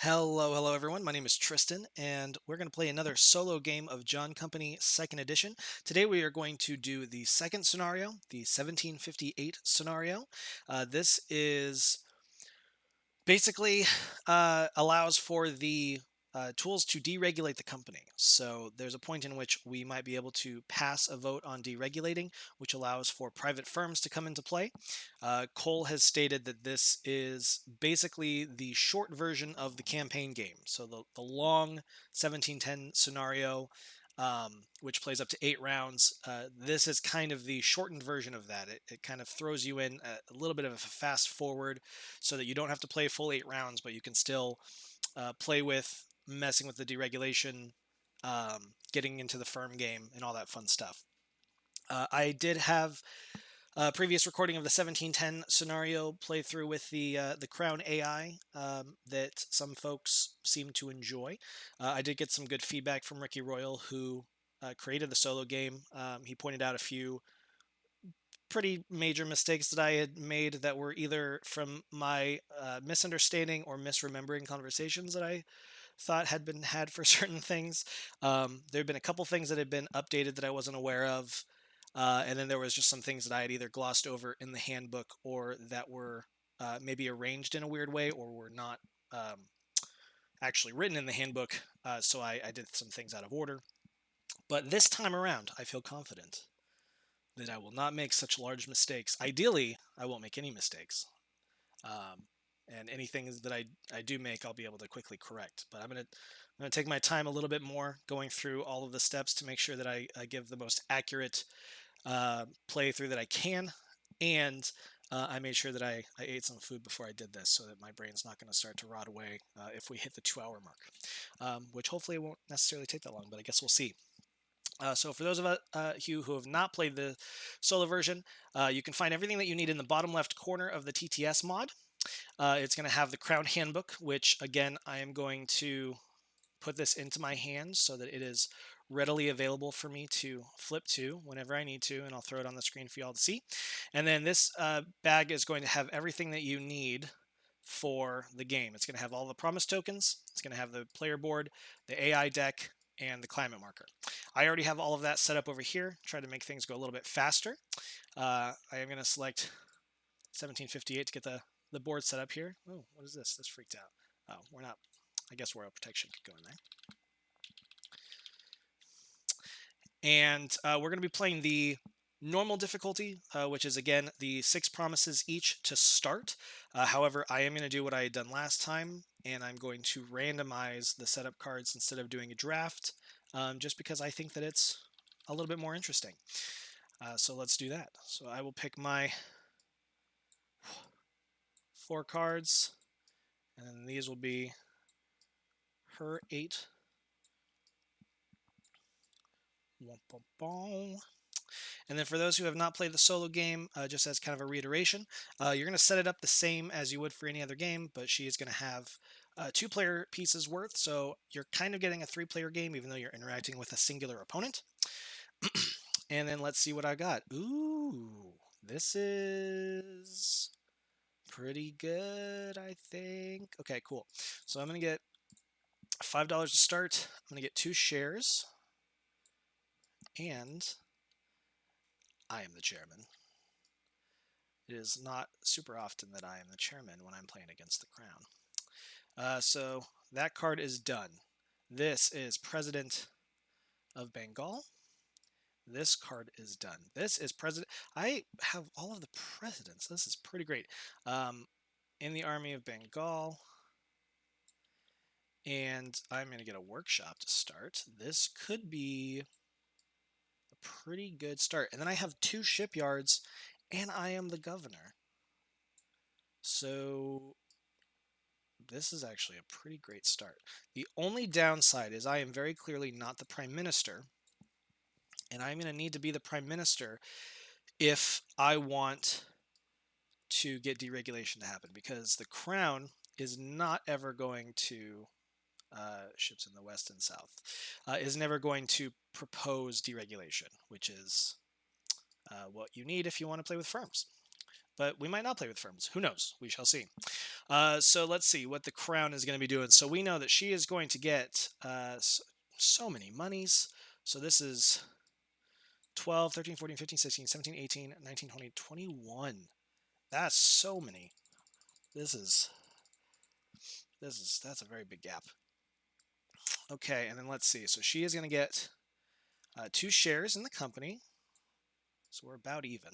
Hello everyone. My name is Tristan, and we're going to play another solo game of John Company Second Edition. Today we are going to do the second scenario, the 1758 scenario. This is basically allows for the tools to deregulate the company. So there's a point in which we might be able to pass a vote on deregulating, which allows for private firms to come into play. Cole has stated that this is basically the short version of the campaign game. So the long 1710 scenario, which plays up to 8 rounds. This is kind of the shortened version of that. It kind of throws you in a little bit of a fast forward so that you don't have to play full 8 rounds, but you can still play with messing with the deregulation, getting into the firm game, and all that fun stuff. I did have a previous recording of the 1710 scenario playthrough with the Crown AI that some folks seem to enjoy. I did get some good feedback from Ricky Royal, who created the solo game. He pointed out a few pretty major mistakes that I had made that were either from my misunderstanding or misremembering conversations that I thought had been had for certain things. There had been a couple things that had been updated that I wasn't aware of. And then there was just some things that I had either glossed over in the handbook or that were maybe arranged in a weird way or were not actually written in the handbook. So I did some things out of order. But this time around, I feel confident that I will not make such large mistakes. Ideally, I won't make any mistakes. Um, and anything that I do make, I'll be able to quickly correct. But I'm gonna take my time a little bit more going through all of the steps to make sure that I give the most accurate playthrough that I can. And I made sure that I ate some food before I did this so that my brain's not going to start to rot away if we hit the 2 hour mark, which hopefully it won't necessarily take that long, but I guess we'll see. So for those of you who have not played the solo version, you can find everything that you need in the bottom left corner of the TTS mod. It's going to have the Crown Handbook, which again, I am going to put this into my hands so that it is readily available for me to flip to whenever I need to, and I'll throw it on the screen for you all to see. And then this bag is going to have everything that you need for the game. It's going to have all the promise tokens, it's going to have the player board, the AI deck, and the climate marker. I already have all of that set up over here, try to make things go a little bit faster. I am going to select 1758 to get the board set up here. Oh, what is this? This freaked out. Oh, we're not. I guess royal protection could go in there. And we're going to be playing the normal difficulty, which is again the 6 promises each to start. However, I am going to do what I had done last time, and I'm going to randomize the setup cards instead of doing a draft, just because I think that it's a little bit more interesting. So let's do that. So I will pick my 4 cards, and these will be her 8. And then for those who have not played the solo game, just as kind of a reiteration, you're going to set it up the same as you would for any other game, but she is going to have 2-player pieces worth, so you're kind of getting a 3-player game, even though you're interacting with a singular opponent. And then let's see what I got. Ooh, this is pretty good, I think. Okay, cool. So I'm going to get $5 to start. I'm going to get 2 shares. And I am the chairman. It is not super often that I am the chairman when I'm playing against the crown. So that card is done. This is President of Bengal. This card is done. This is President. I have all of the presidents. This is pretty great. In the Army of Bengal. And I'm going to get a workshop to start. This could be a pretty good start. And then I have 2 shipyards, and I am the governor. So this is actually a pretty great start. The only downside is I am very clearly not the prime minister, and I'm going to need to be the prime minister if I want to get deregulation to happen, because the crown is not ever going to ships in the west and south is never going to propose deregulation, which is what you need if you want to play with firms. but we might not play with firms. Who knows? We shall see. So let's see what the crown is going to be doing. So we know that she is going to get so many monies. So this is 12, 13, 14, 15, 16, 17, 18, 19, 20, 21. That's so many. That's a very big gap. Okay, and then let's see. So she is going to get 2 shares in the company. So we're about even,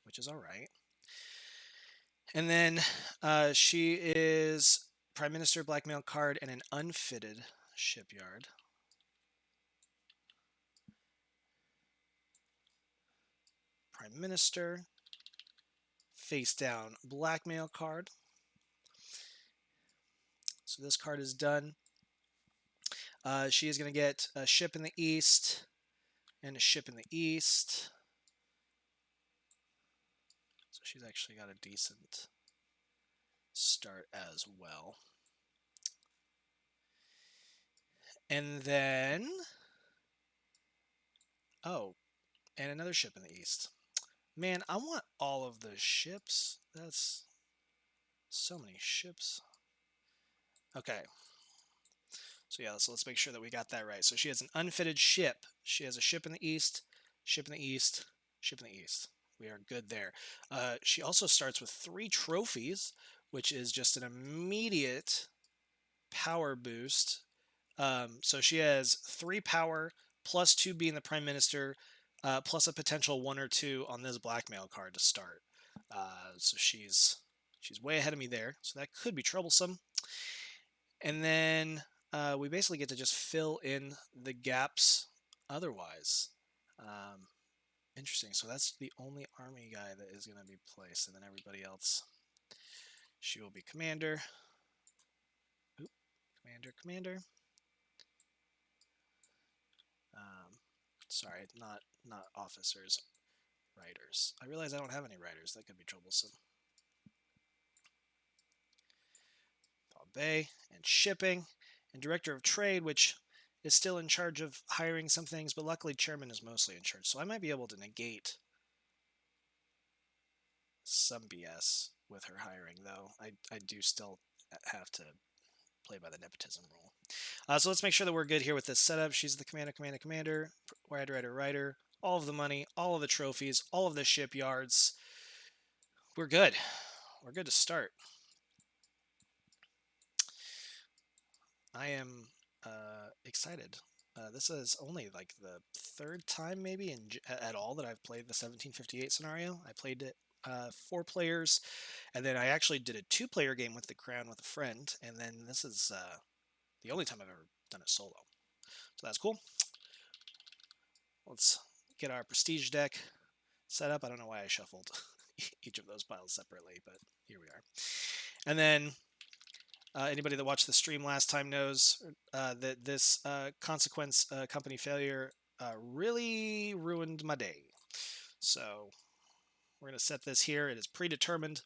which is all right. And then she is Prime Minister, blackmail card, and an unfitted shipyard. Prime Minister, face down, blackmail card. So this card is done. She is going to get a ship in the east and a ship in the east. So she's actually got a decent start as well. And then, oh, and another ship in the east. Man, I want all of the ships. That's so many ships. Okay. So yeah, so let's make sure that we got that right. So she has an unfitted ship. She has a ship in the east, ship in the east, ship in the east. We are good there. She also starts with 3 trophies, which is just an immediate power boost. So she has 3 power, plus 2 being the prime minister, plus a potential 1 or 2 on this blackmail card to start. So she's way ahead of me there. So that could be troublesome. And then we basically get to just fill in the gaps otherwise. Interesting. So that's the only army guy that is going to be placed. And then everybody else, she will be commander. Oop, commander. Sorry, not officers, writers. I realize I don't have any writers. That could be troublesome. Bay and shipping and director of trade, which is still in charge of hiring some things, but luckily chairman is mostly in charge. So I might be able to negate some BS with her hiring, though. I do still have to play by the nepotism rule. So let's make sure that we're good here with this setup. She's the commander, writer, all of the money, all of the trophies, all of the shipyards. We're good. We're good to start. I am excited. This is only like the 3rd time maybe at all that I've played the 1758 scenario. I played it 4 players, and then I actually did a 2-player game with the crown with a friend, and then this is the only time I've ever done it solo. So that's cool. Let's get our prestige deck set up. I don't know why I shuffled each of those piles separately, but here we are. And then anybody that watched the stream last time knows that this consequence company failure really ruined my day. So we're going to set this here. It is predetermined.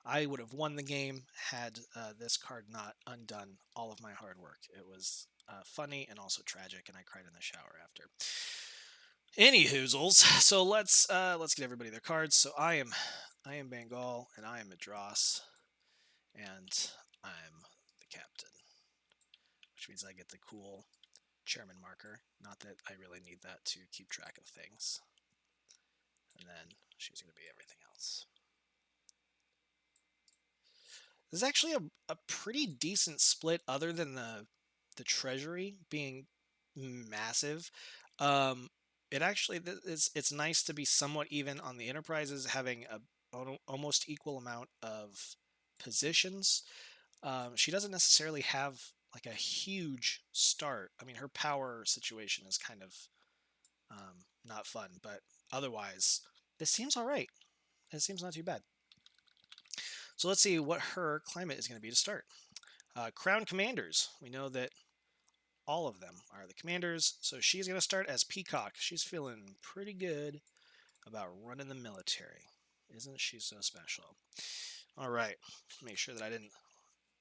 I would have won the game had this card not undone all of my hard work. It was funny and also tragic, and I cried in the shower after. Any hoozles. So let's get everybody their cards. So I am Bengal, and I am Madras, and I'm the captain, which means I get the cool chairman marker. Not that I really need that to keep track of things. And then she's going to be everything else. This is actually a pretty decent split, other than the treasury being massive. It actually it's nice to be somewhat even on the enterprises, having a almost equal amount of positions. She doesn't necessarily have like a huge start. I mean, her power situation is kind of not fun, but otherwise, this seems all right. It seems not too bad. So let's see what her climate is going to be to start. Crown commanders. We know that all of them are the commanders, so she's going to start as Peacock. She's feeling pretty good about running the military. Isn't she so special? All right, make sure that I didn't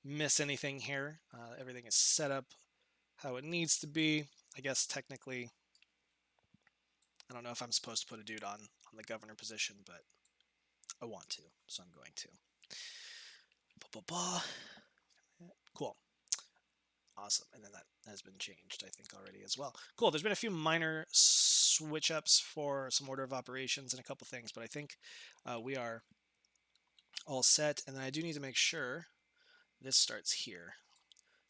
miss anything here. Everything is set up how it needs to be. I guess technically, I don't know if I'm supposed to put a dude on the governor position, but I want to, so I'm going to. Blah, blah, blah. Cool. Awesome. And then that has been changed, I think, already as well. Cool. There's been a few minor switch ups for some order of operations and a couple things, but I think we are all set. And then I do need to make sure this starts here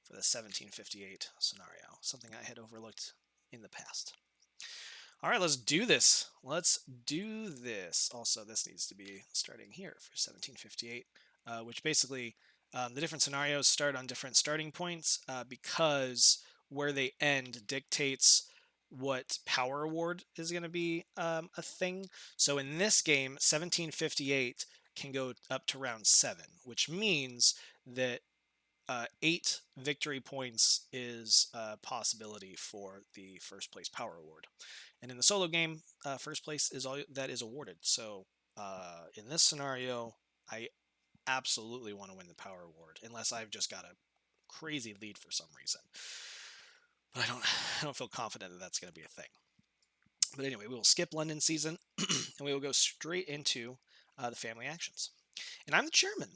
for the 1758 scenario, something I had overlooked in the past. All right, let's do this. Let's do this. Also, this needs to be starting here for 1758, which basically the different scenarios start on different starting points because where they end dictates what power award is going to be a thing. So in this game, 1758 can go up to round 7, which means that 8 victory points is a possibility for the first place power award. And in the solo game, first place is all that is awarded. So in this scenario, I absolutely want to win the power award, unless I've just got a crazy lead for some reason. But I don't feel confident that that's going to be a thing. But anyway, we will skip London season, and we will go straight into the family actions. And I'm the chairman,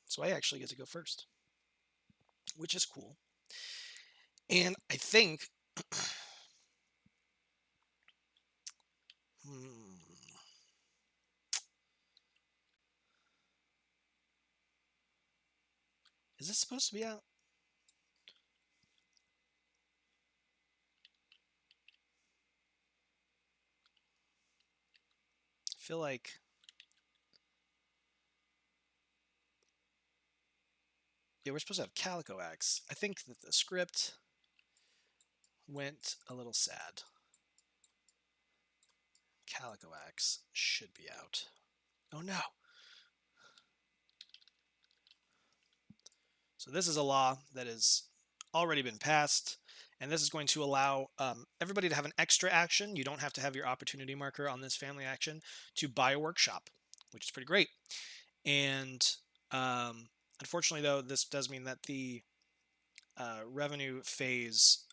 so I actually get to go first, which is cool. And I think is this supposed to be out? I feel like yeah, we're supposed to have Calico Axe. I think that the script went a little sad. Calico Axe should be out. Oh no. So this is a law that has already been passed, and this is going to allow everybody to have an extra action. You don't have to have your opportunity marker on this family action to buy a workshop, which is pretty great. And unfortunately, though, this does mean that the revenue phase,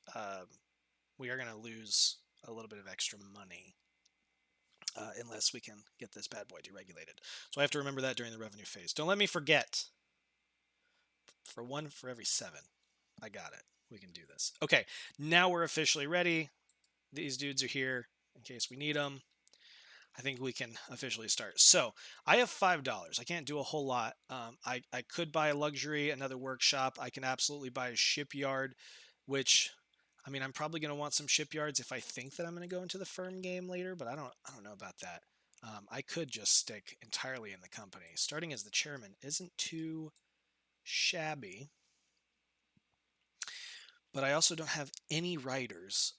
we are going to lose a little bit of extra money unless we can get this bad boy deregulated. So I have to remember that during the revenue phase. Don't let me forget. For 1 for every 7. I got it. We can do this. Okay, now we're officially ready. These dudes are here in case we need them. I think we can officially start. So I have $5. I can't do a whole lot. I could buy a luxury, another workshop. I can absolutely buy a shipyard, which, I mean, I'm probably going to want some shipyards if I think that I'm going to go into the firm game later, but I don't know about that. I could just stick entirely in the company. Starting as the chairman isn't too shabby, but I also don't have any writers,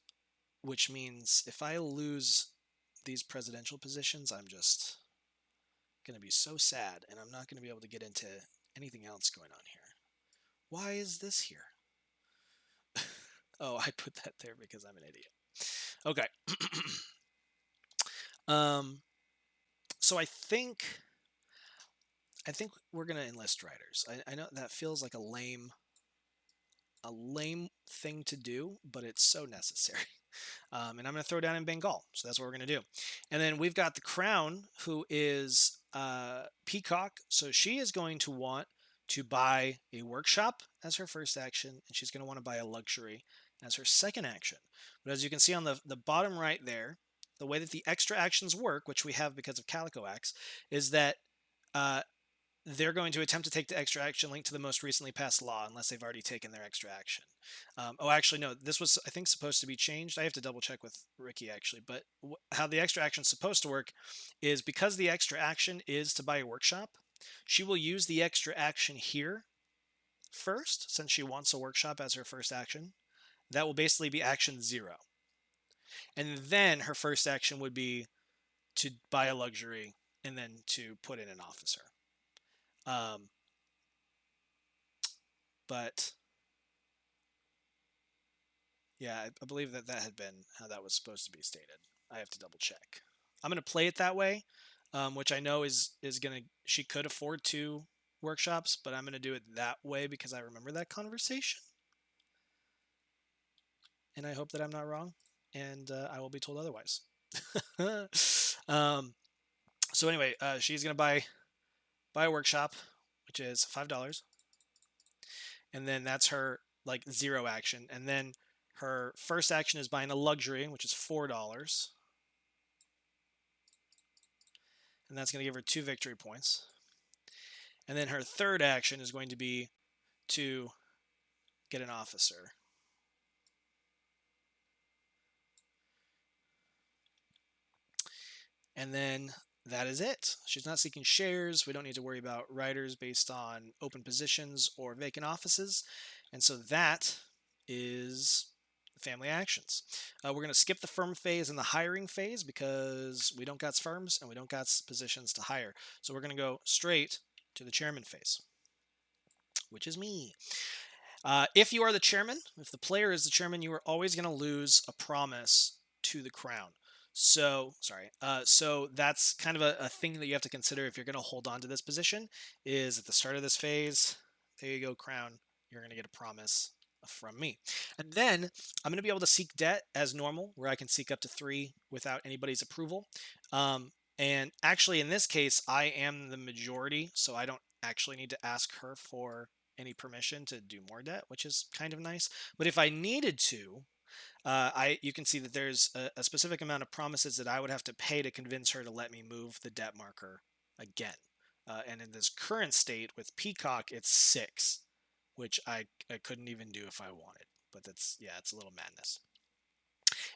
which means if I lose these presidential positions, I'm just going to be so sad, and I'm not going to be able to get into anything else going on here. Why is this here? Oh, I put that there because I'm an idiot. Okay. So I think we're going to enlist writers. I know that feels like a lame thing to do, but it's so necessary. And I'm going to throw down in Bengal. So that's what we're going to do. And then we've got the Crown, who is Peacock. So she is going to want to buy a workshop as her first action, and she's going to want to buy a luxury as her second action. But as you can see on the bottom right there, the way that the extra actions work, which we have because of Calico Axe, is that they're going to attempt to take the extra action linked to the most recently passed law unless they've already taken their extra action. Oh, actually, no. This was, I think, supposed to be changed. I have to double check with Ricky, actually. But how the extra action is supposed to work is because the extra action is to buy a workshop, she will use the extra action here first, since she wants a workshop as her first action. That will basically be action 0. And then her first action would be to buy a luxury and then to put in an officer. But yeah, I believe that had been how that was supposed to be stated. I have to double check. I'm going to play it that way, which I know is going to, she could afford 2 workshops, but I'm going to do it that way because I remember that conversation. And I hope that I'm not wrong, and I will be told otherwise. So anyway, she's going to buy buy a workshop, which is $5. And then that's her like 0 action. And then her first action is buying a luxury, which is $4. And that's going to give her 2 victory points. And then her third action is going to be to get an officer. And then that is it. She's not seeking shares. We don't need to worry about riders based on open positions or vacant offices. And so that is the family actions. We're going to skip the firm phase and the hiring phase because we don't got firms and we don't got positions to hire. So we're going to go straight to the chairman phase, which is me. If you are the chairman, if the player is the chairman, you are always going to lose a promise to the crown. So that's kind of a thing that you have to consider if you're going to hold on to this position. Is at the start of this phase, there you go, crown. You're going to get a promise from me, and then I'm going to be able to seek debt as normal, where I can seek up to 3 without anybody's approval. And actually, in this case, I am the majority, so I don't actually need to ask her for any permission to do more debt, which is kind of nice. But if I needed to, you can see that there's a specific amount of promises that I would have to pay to convince her to let me move the debt marker again. And in this current state with Peacock, it's 6, which I couldn't even do if I wanted. But it's a little madness.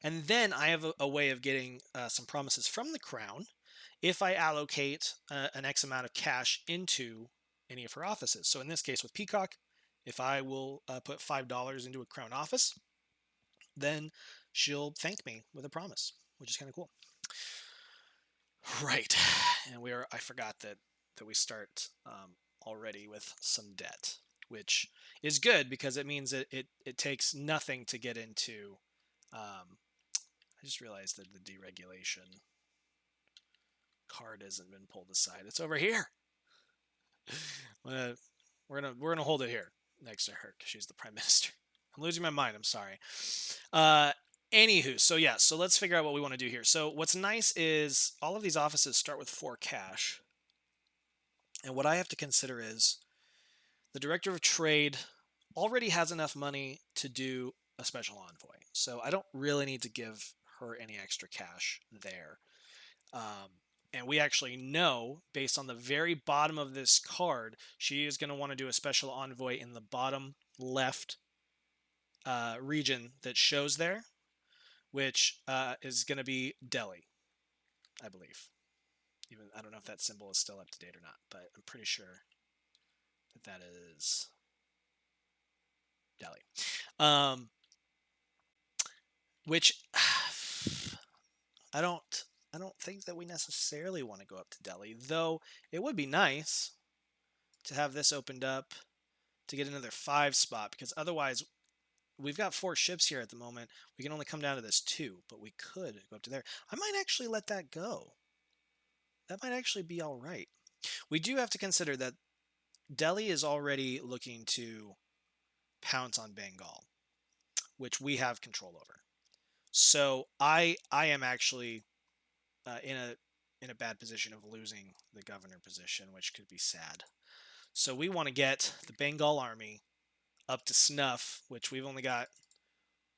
And then I have a way of getting some promises from the crown if I allocate an X amount of cash into any of her offices. So in this case with Peacock, if I will put $5 into a crown office, then she'll thank me with a promise, which is kind of cool. Right. And I forgot that we start already with some debt, which is good because it means that it takes nothing to get into. I just realized that the deregulation card hasn't been pulled aside. It's over here. We're gonna hold it here next to her because she's the prime minister. I'm losing my mind. I'm sorry. Anywho, so let's figure out what we want to do here. So what's nice is all of these offices start with 4 cash, and what I have to consider is the director of trade already has enough money to do a special envoy, so I don't really need to give her any extra cash there. And we actually know, based on the very bottom of this card, she is going to want to do a special envoy in the bottom left region that shows there, which is going to be Delhi, I believe. Even I don't know if that symbol is still up to date or not, but I'm pretty sure that is Delhi. Which I don't think that we necessarily want to go up to Delhi, though it would be nice to have this opened up to get another 5 spot, because otherwise we've got 4 ships here at the moment. We can only come down to this 2, but we could go up to there. I might actually let that go. That might actually be all right. We do have to consider that Delhi is already looking to pounce on Bengal, which we have control over. So I am actually in a bad position of losing the governor position, which could be sad. So we want to get the Bengal army up to snuff, which we've only got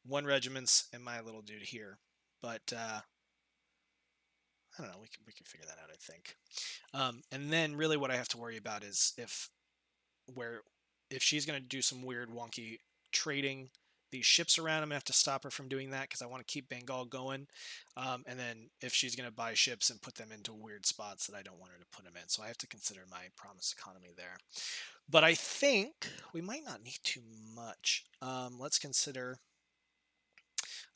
1 regiment and my little dude here. But I don't know. We can figure that out, I think. And then really what I have to worry about is if she's going to do some weird wonky trading these ships around, I'm going to have to stop her from doing that because I want to keep Bengal going. And then if she's going to buy ships and put them into weird spots that I don't want her to put them in. So I have to consider my promise economy there. But I think we might not need too much. Let's consider...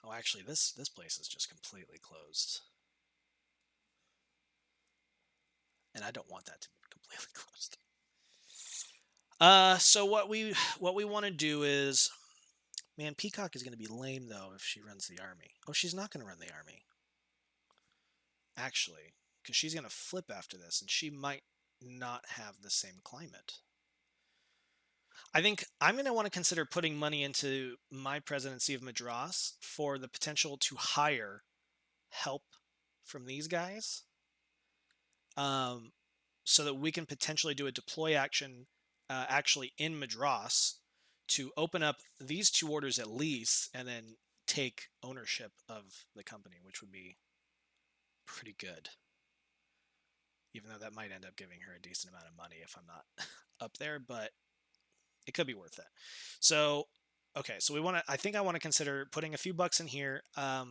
Oh, actually, this place is just completely closed. And I don't want that to be completely closed. So what we want to do is... Man, Peacock is going to be lame, though, if she runs the army. Oh, she's not going to run the army. Actually, because she's going to flip after this, and she might not have the same climate. I think I'm going to want to consider putting money into my presidency of Madras for the potential to hire help from these guys. so that we can potentially do a deploy action actually in Madras to open up these 2 orders at least, and then take ownership of the company, which would be pretty good. Even though that might end up giving her a decent amount of money if I'm not up there, but it could be worth it. So, okay, so I think I want to consider putting a few bucks in here. I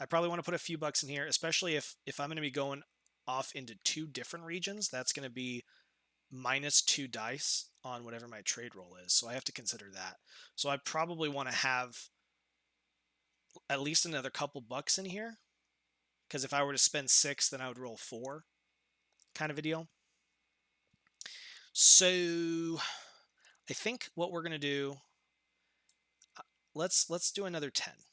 probably want to put a few bucks in here, especially if I'm going to be going off into 2 different regions. That's going to be -2 dice on whatever my trade roll is. So I have to consider that. So I probably want to have at least another couple bucks in here, because if I were to spend 6, then I would roll 4, kind of a deal. So I think what we're going to do, let's do another 10,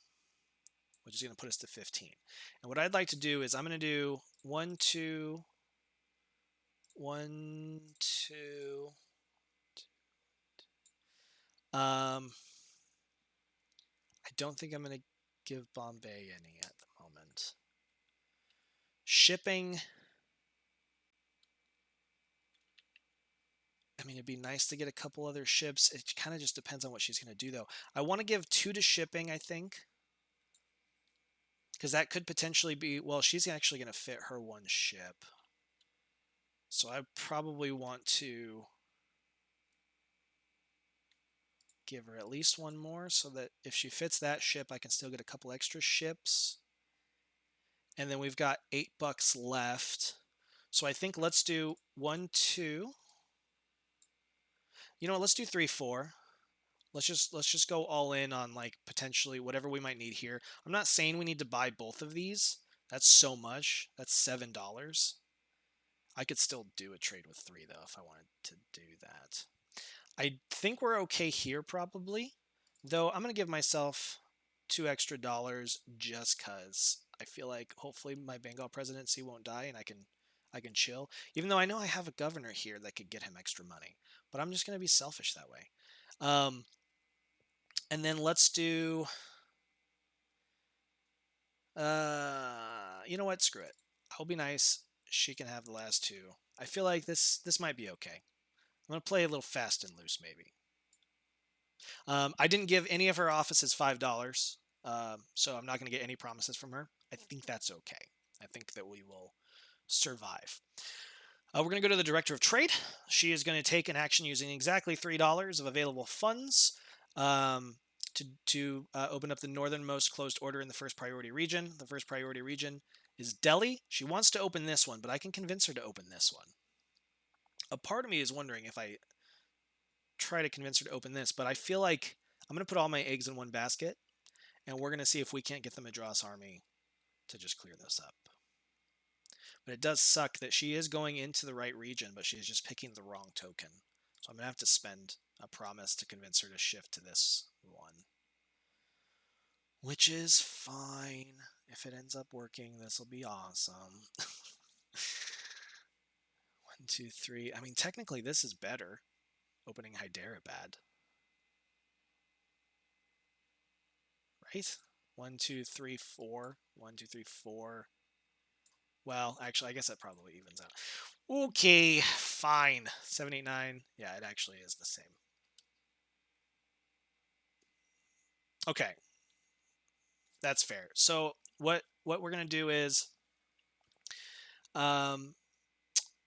which is going to put us to 15. And what I'd like to do is I'm going to do 1, 2, 1, 2. I don't think I'm going to give Bombay any at the moment. Shipping, I mean, it'd be nice to get a couple other ships. It kind of just depends on what she's going to do, though. I want to give 2 to shipping, I think, because that could potentially be, well, she's actually going to fit her 1 ship. So I probably want to give her at least 1 more, so that if she fits that ship, I can still get a couple extra ships. And then we've got 8 bucks left. So I think let's do 1, 2. You know what? Let's do 3, 4. Let's just go all in on like potentially whatever we might need here. I'm not saying we need to buy both of these. That's so much. That's $7. I could still do a trade with 3 though if I wanted to do that. I think we're okay here probably, though I'm gonna give myself $2 extra just cause I feel like hopefully my Bengal presidency won't die and I can chill. Even though I know I have a governor here that could get him extra money, but I'm just gonna be selfish that way. And then let's do, you know what? Screw it. I'll be nice. She can have the last 2. I feel like this might be okay. I'm gonna play a little fast and loose, maybe. I didn't give any of her offices $5, so I'm not gonna get any promises from her. I think that's okay. I think that we will survive. We're going to go to the Director of Trade. She is going to take an action using exactly $3 of available funds to open up the northernmost closed order in the first priority region. The first priority region is Delhi. She wants to open this one, but I can convince her to open this one. A part of me is wondering if I try to convince her to open this, but I feel like I'm going to put all my eggs in one basket, and we're going to see if we can't get the Madras army to just clear this up. But it does suck that she is going into the right region, but she is just picking the wrong token. So I'm going to have to spend a promise to convince her to shift to this one. Which is fine. If it ends up working, this will be awesome. 1, 2, 3. I mean, technically this is better. Opening Hyderabad. Right? 1, 2, 3, 4. 1, 2, 3, 4. Well, actually, I guess that probably evens out. Okay, fine. 7, 8, 9. Yeah, it actually is the same. Okay. That's fair. So what we're going to do is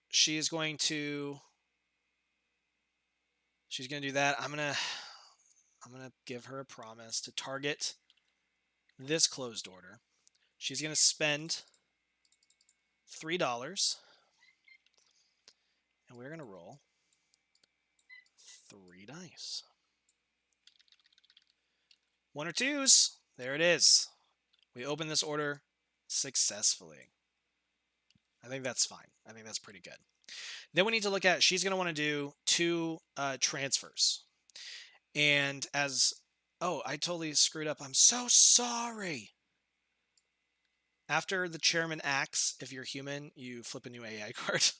she's going to do that. I'm going to give her a promise to target this closed order. She's going to spend $3, and we're going to roll 3 dice. 1 or 2s. There it is. We open this order successfully. I think that's fine. I think that's pretty good. Then we need to look at, she's going to want to do 2 transfers. And as, oh, I totally screwed up. I'm so sorry. After the chairman acts, if you're human, you flip a new AI card.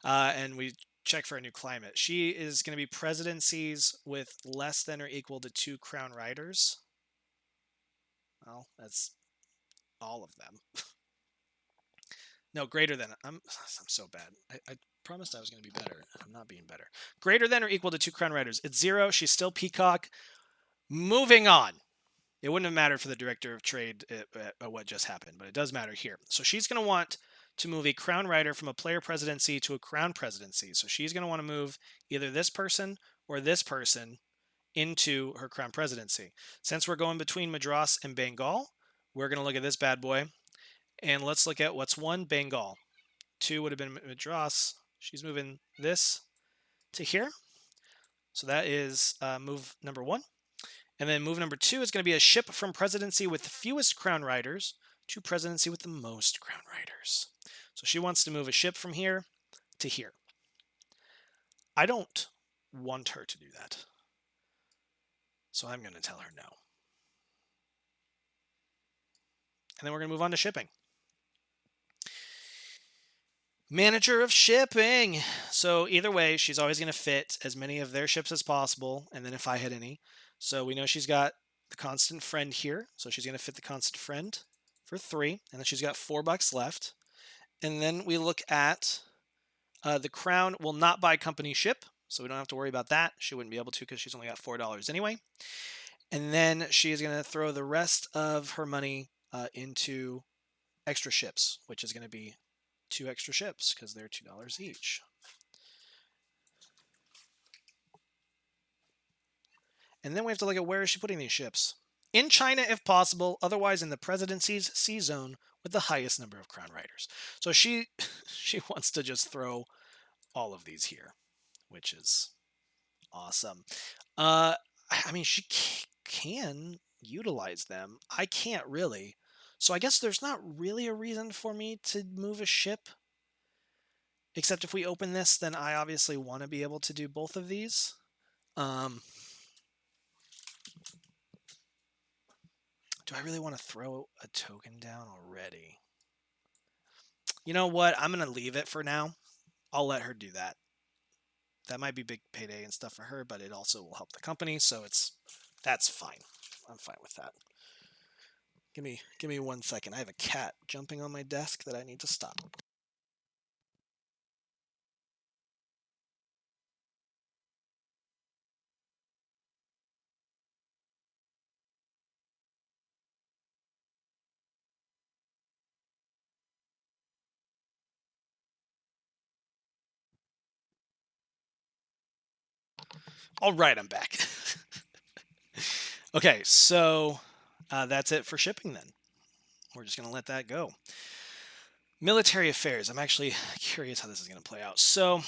And we check for a new climate. She is going to be presidencies with less than or equal to 2 crown riders. Well, that's all of them. No, greater than. I'm so bad. promised I was going to be better. I'm not being better. Greater than or equal to 2 crown riders. It's 0. She's still peacock. Moving on. It wouldn't have mattered for the director of trade what just happened, but it does matter here. So she's going to want to move a crown rider from a player presidency to a crown presidency. So she's going to want to move either this person or this person into her crown presidency. Since we're going between Madras and Bengal, we're going to look at this bad boy. And let's look at what's 1, Bengal. 2 would have been Madras. She's moving this to here. So that is move number 1. And then move number 2 is going to be a ship from presidency with the fewest crown riders to presidency with the most crown riders. So she wants to move a ship from here to here. I don't want her to do that. So I'm going to tell her no. And then we're going to move on to shipping. Manager of shipping. So either way, she's always going to fit as many of their ships as possible. And then if I hit any. So we know she's got the constant friend here. So she's going to fit the constant friend for 3. And then she's got $4 left. And then we look at the crown will not buy company ship. So we don't have to worry about that. She wouldn't be able to because she's only got $4 anyway. And then she is going to throw the rest of her money into extra ships, which is going to be 2 extra ships because they're $2 each. And then we have to look at where is she putting these ships. In China, if possible, otherwise in the presidency's sea zone with the highest number of crown riders. So she wants to just throw all of these here, which is awesome. I mean, she can utilize them. I can't really. So I guess there's not really a reason for me to move a ship. Except if we open this, then I obviously want to be able to do both of these. Do I really want to throw a token down already? You know what? I'm going to leave it for now. I'll let her do that. That might be big payday and stuff for her, but it also will help the company, so that's fine. I'm fine with that. Give me 1 second. I have a cat jumping on my desk that I need to stop. All right, I'm back. Okay, so that's it for shipping then. We're just going to let that go. Military affairs. I'm actually curious how this is going to play out. So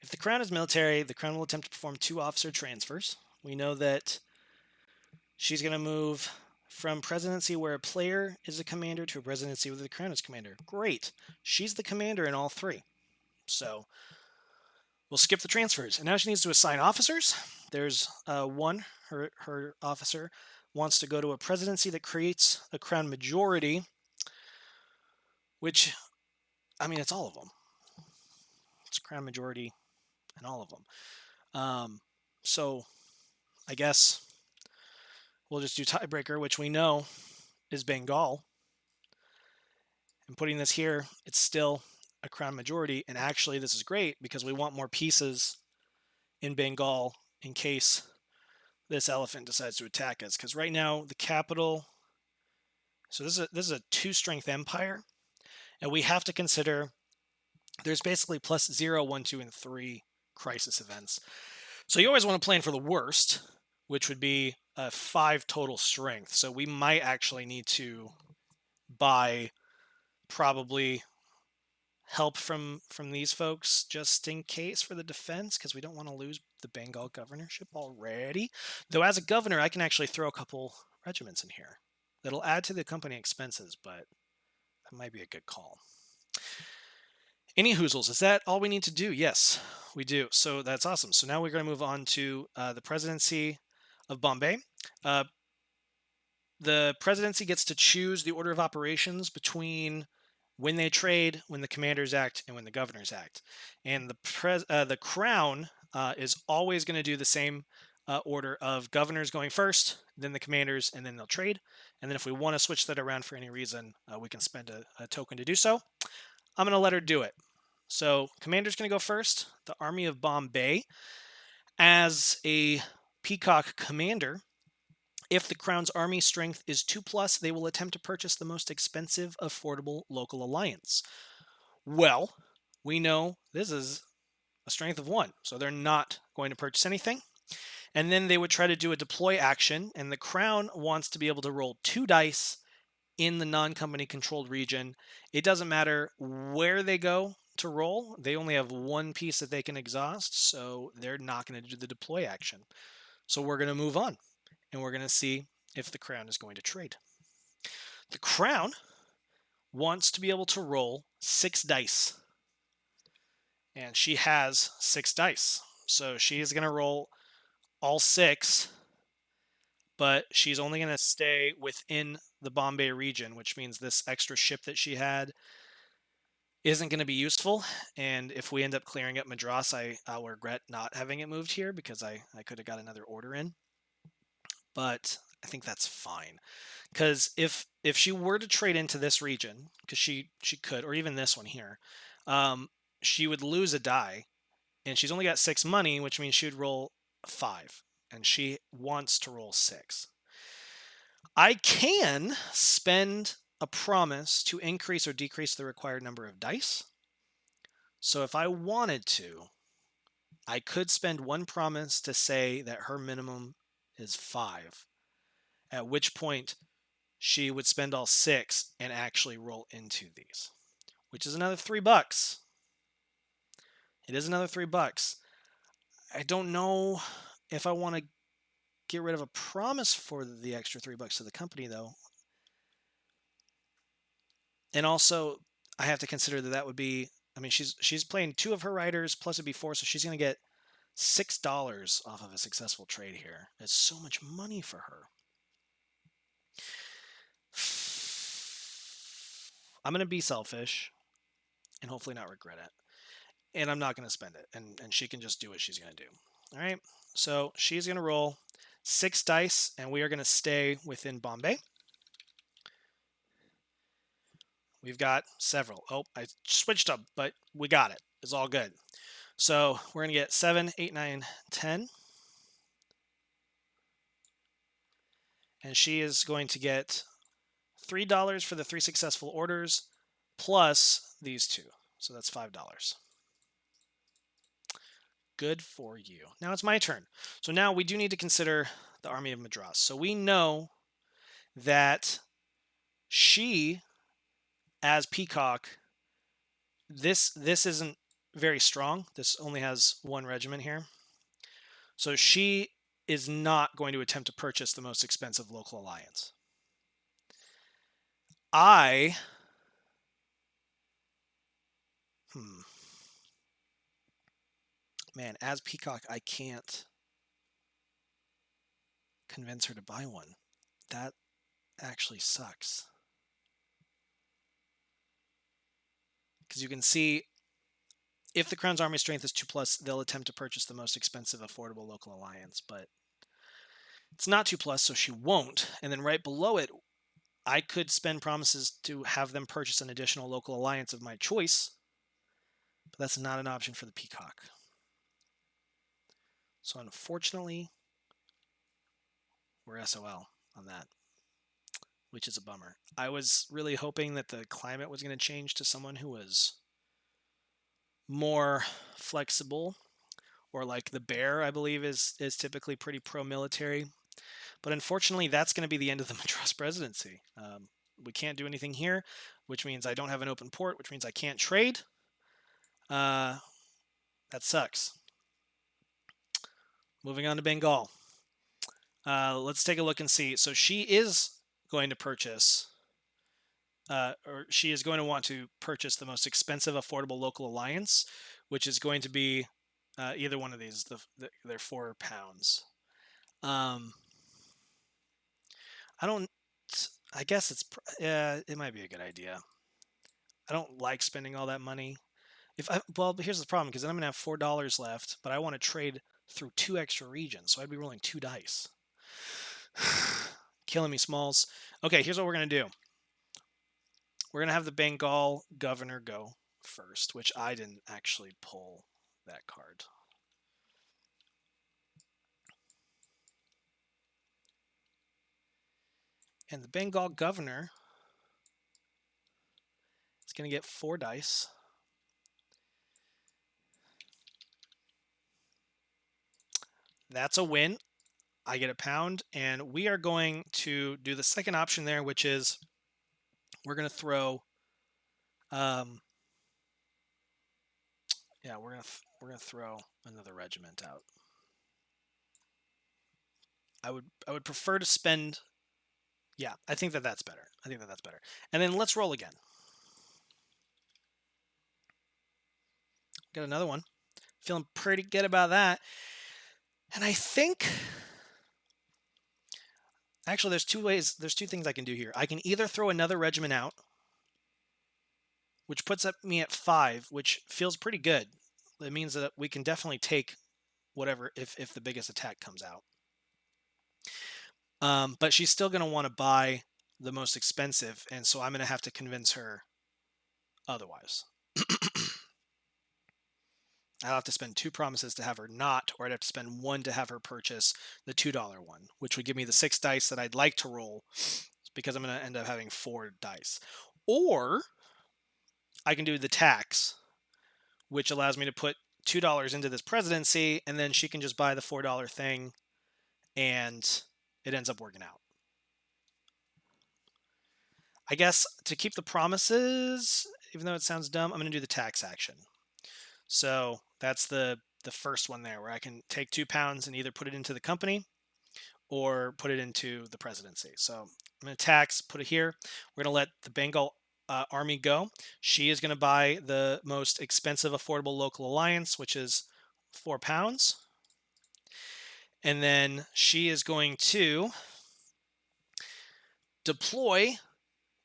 if the crown is military, the crown will attempt to perform 2 officer transfers. We know that she's going to move from presidency where a player is a commander to a presidency where the crown is commander. Great. She's the commander in all 3. So we'll skip the transfers. And now she needs to assign officers. There's one, her officer wants to go to a presidency that creates a crown majority, which, I mean, it's all of them. It's crown majority and all of them. So I guess we'll just do tiebreaker, which we know is Bengal. And putting this here, it's still a crown majority. And actually, this is great because we want more pieces in Bengal in case this elephant decides to attack us. Because right now, the capital... So this is a 2-strength empire. And we have to consider there's basically plus 0, 1, 2, and 3 crisis events. So you always want to plan for the worst, which would be a 5 total strength. So we might actually need to buy probably help from these folks just in case for the defense, because we don't want to lose the Bengal governorship already. Though as a governor, I can actually throw a couple regiments in here. That'll add to the company expenses, but that might be a good call. Any hoozles, is that all we need to do? Yes, we do. So that's awesome. So now we're going to move on to the presidency of Bombay. The presidency gets to choose the order of operations between when they trade, when the commanders act, and when the governors act. And the crown is always going to do the same order of governors going first, then the commanders, and then they'll trade. And then if we want to switch that around for any reason, we can spend a token to do so. I'm going to let her do it. So commander's going to go first. The Army of Bombay. As a Peacock commander, if the Crown's army strength is 2+, they will attempt to purchase the most expensive, affordable local alliance. Well, we know this is a strength of 1, so they're not going to purchase anything. And then they would try to do a deploy action, and the Crown wants to be able to roll 2 dice in the non-company controlled region. It doesn't matter where they go to roll. They only have 1 piece that they can exhaust, so they're not going to do the deploy action. So we're going to move on, and we're going to see if the Crown is going to trade. The Crown wants to be able to roll 6 dice, and she has 6 dice. So she is going to roll all 6, but she's only going to stay within the Bombay region, which means this extra ship that she had isn't going to be useful. And if we end up clearing up Madras, I'll regret not having it moved here because I could have got another order in. But I think that's fine. Because if she were to trade into this region, because she could, or even this one here, she would lose a die. And she's only got 6 money, which means she would roll 5. And she wants to roll 6. I can spend a promise to increase or decrease the required number of dice. So if I wanted to, I could spend 1 promise to say that her minimum is 5, at which point she would spend all 6 and actually roll into these, which is another $3. It is another $3. I don't know if I want to get rid of a promise for the extra $3 to the company, though. And also, I have to consider that would be, I mean, she's playing 2 of her riders, plus it'd be 4, so she's going to get $6 off of a successful trade here. It's so much money for her. I'm going to be selfish and hopefully not regret it. And I'm not going to spend it. And she can just do what she's going to do. All right. So she's going to roll 6 dice, and we are going to stay within Bombay. We've got several. Oh, I switched up, but we got it. It's all good. So we're going to get 7, 8, 9, 10. And she is going to get $3 for the 3 successful orders plus these 2. So that's $5. Good for you. Now it's my turn. So now we do need to consider the Army of Madras. So we know that she, as Peacock, this isn't very strong. This only has 1 regiment here. So she is not going to attempt to purchase the most expensive local alliance. Man, as Peacock, I can't convince her to buy one. That actually sucks. Because you can see, if the Crown's army strength is 2+, they'll attempt to purchase the most expensive, affordable local alliance, but it's not 2+, so she won't. And then right below it, I could spend promises to have them purchase an additional local alliance of my choice, but that's not an option for the Peacock. So unfortunately, we're SOL on that, which is a bummer. I was really hoping that the climate was going to change to someone who was more flexible, or like the Bear, I believe, is typically pretty pro-military. But unfortunately, that's going to be the end of the Madras presidency. We can't do anything here, which means I don't have an open port, which means I can't trade. That sucks. Moving on to Bengal. Let's take a look and see. So she is going to purchase, or she is going to want to purchase the most expensive, affordable local alliance, which is going to be either one of these. They're £4. I guess it might be a good idea. I don't like spending all that money. Well, here's the problem, because then I'm gonna have $4 left, but I want to trade through 2 extra regions, so I'd be rolling 2 dice. Killing me, Smalls. Okay, here's what we're gonna do. We're gonna have the Bengal governor go first, which I didn't actually pull that card. And the Bengal governor is going to get 4 dice. That's a win. I get a pound, and we are going to do the second option there, which is we're going to throw. Yeah, we're gonna throw another regiment out. I would prefer to spend. Yeah, I think that's better. I think that's better. And then let's roll again. Got another one. Feeling pretty good about that. And I think actually there's two things I can do here. I can either throw another regiment out, which puts me at 5, which feels pretty good. It means that we can definitely take whatever if the biggest attack comes out. But she's still going to want to buy the most expensive, and so I'm going to have to convince her otherwise. I'll have to spend 2 promises to have her not, or I'd have to spend 1 to have her purchase the $2 one, which would give me the 6 dice that I'd like to roll, because I'm going to end up having 4 dice. Or I can do the tax, which allows me to put $2 into this presidency, and then she can just buy the $4 thing, and it ends up working out. I guess to keep the promises, even though it sounds dumb, I'm going to do the tax action. So that's the first one there, where I can take 2 pounds and either put it into the company or put it into the presidency. So I'm going to tax, put it here. We're going to let the Bengal army go. She is going to buy the most expensive affordable local alliance, which is 4 pounds. And then she is going to deploy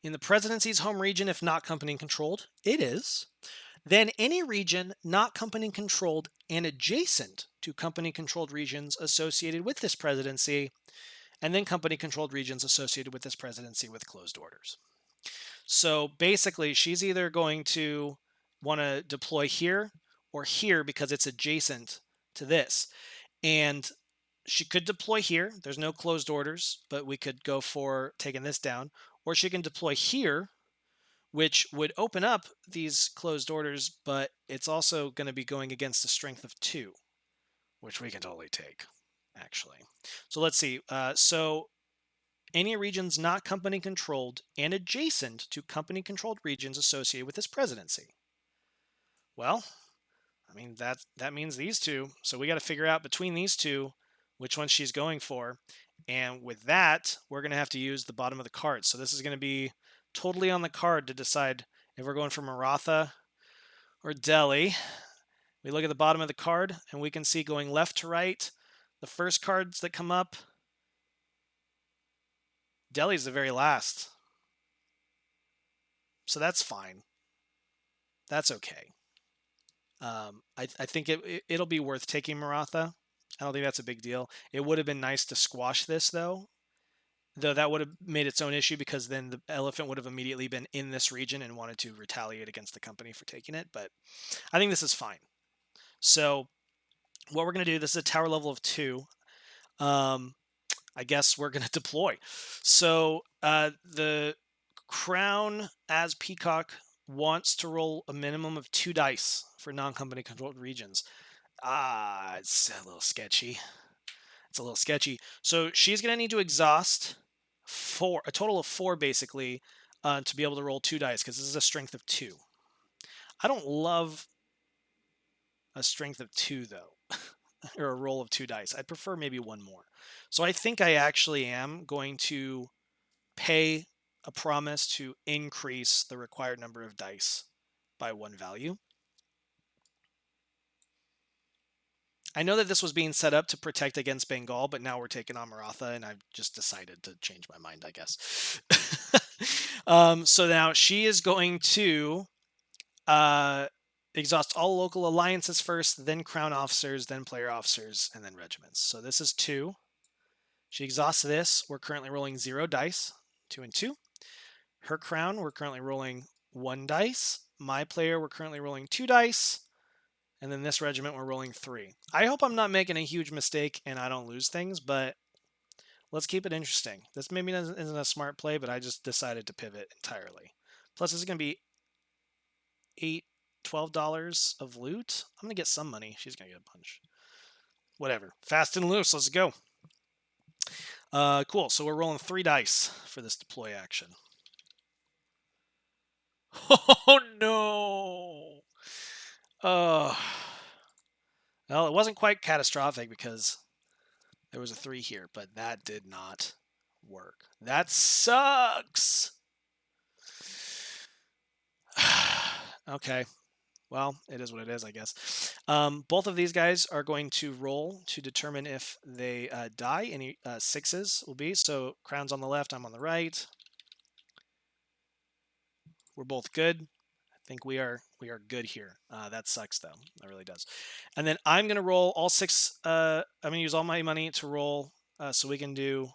in the presidency's home region if not company controlled. It is. Then any region not company controlled and adjacent to company controlled regions associated with this presidency, and then company controlled regions associated with this presidency with closed orders. So basically, she's either going to want to deploy here or here because it's adjacent to this. And she could deploy here. There's no closed orders, but we could go for taking this down. Or she can deploy here, which would open up these closed orders, but it's also going to be going against a strength of 2, which we can totally take, actually. So let's see. So any regions not company controlled and adjacent to company controlled regions associated with this presidency. Well, I mean, that means these two. So we got to figure out between these two which one she's going for. And with that, we're going to have to use the bottom of the card. So this is going to be totally on the card to decide if we're going for Maratha or Delhi. We look at the bottom of the card, and we can see going left to right, the first cards that come up, Delhi's the very last. So that's fine. That's okay. I think it'll be worth taking Maratha. I don't think that's a big deal. It would have been nice to squash this, though that would have made its own issue, because then the elephant would have immediately been in this region and wanted to retaliate against the company for taking it. But I think this is fine. So what we're going to do, this is a tower level of 2. I guess we're going to deploy. So the crown as peacock wants to roll a minimum of 2 dice for non-company controlled regions. It's a little sketchy. So she's going to need to exhaust a total of 4 basically, to be able to roll 2 dice, because this is a strength of 2. I don't love a strength of 2 though, or a roll of 2 dice. I'd prefer maybe 1 more. So I think I actually am going to pay a promise to increase the required number of dice by 1 value. I know that this was being set up to protect against Bengal, but now we're taking on Maratha, and I've just decided to change my mind, I guess. So now she is going to exhaust all local alliances first, then crown officers, then player officers, and then regiments. So this is 2. She exhausts this. We're currently rolling 0 dice, 2 and 2. Her crown, we're currently rolling 1 dice. my player, we're currently rolling 2 dice. And then this regiment, we're rolling 3. I hope I'm not making a huge mistake and I don't lose things, but let's keep it interesting. This maybe isn't a smart play, but I just decided to pivot entirely. Plus, this is going to be $12 of loot. I'm going to get some money. She's going to get a bunch. Whatever. Fast and loose. Let's go. Cool. So we're rolling 3 dice for this deploy action. Oh, no. Well, it wasn't quite catastrophic because there was a 3 here, but that did not work. That sucks. Okay. Well, it is what it is, I guess. Both of these guys are going to roll to determine if they die. Any 6s will be. So Crown's on the left, I'm on the right. We're both good. I think we are good here. That sucks, though. That really does. And then I'm going to roll all 6. I'm going to use all my money to roll so we can do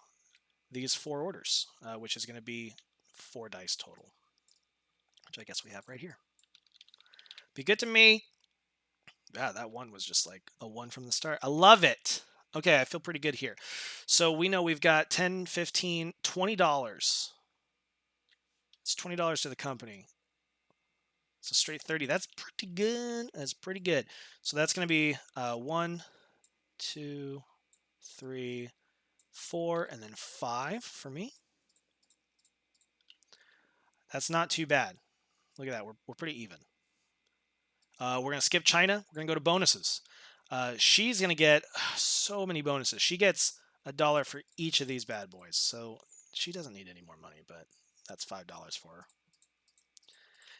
these 4 orders, which is going to be 4 dice total, which I guess we have right here. Be good to me. Yeah, that one was just like a 1 from the start. I love it. Okay, I feel pretty good here. So we know we've got $10, $15, $20. It's $20 to the company. It's a straight 30. That's pretty good. That's pretty good. So that's going to be 1, 2, 3, 4, and then 5 for me. That's not too bad. Look at that. We're pretty even. We're going to skip China. We're going to go to bonuses. She's going to get so many bonuses. She gets $1 for each of these bad boys. So she doesn't need any more money, but that's $5 for her.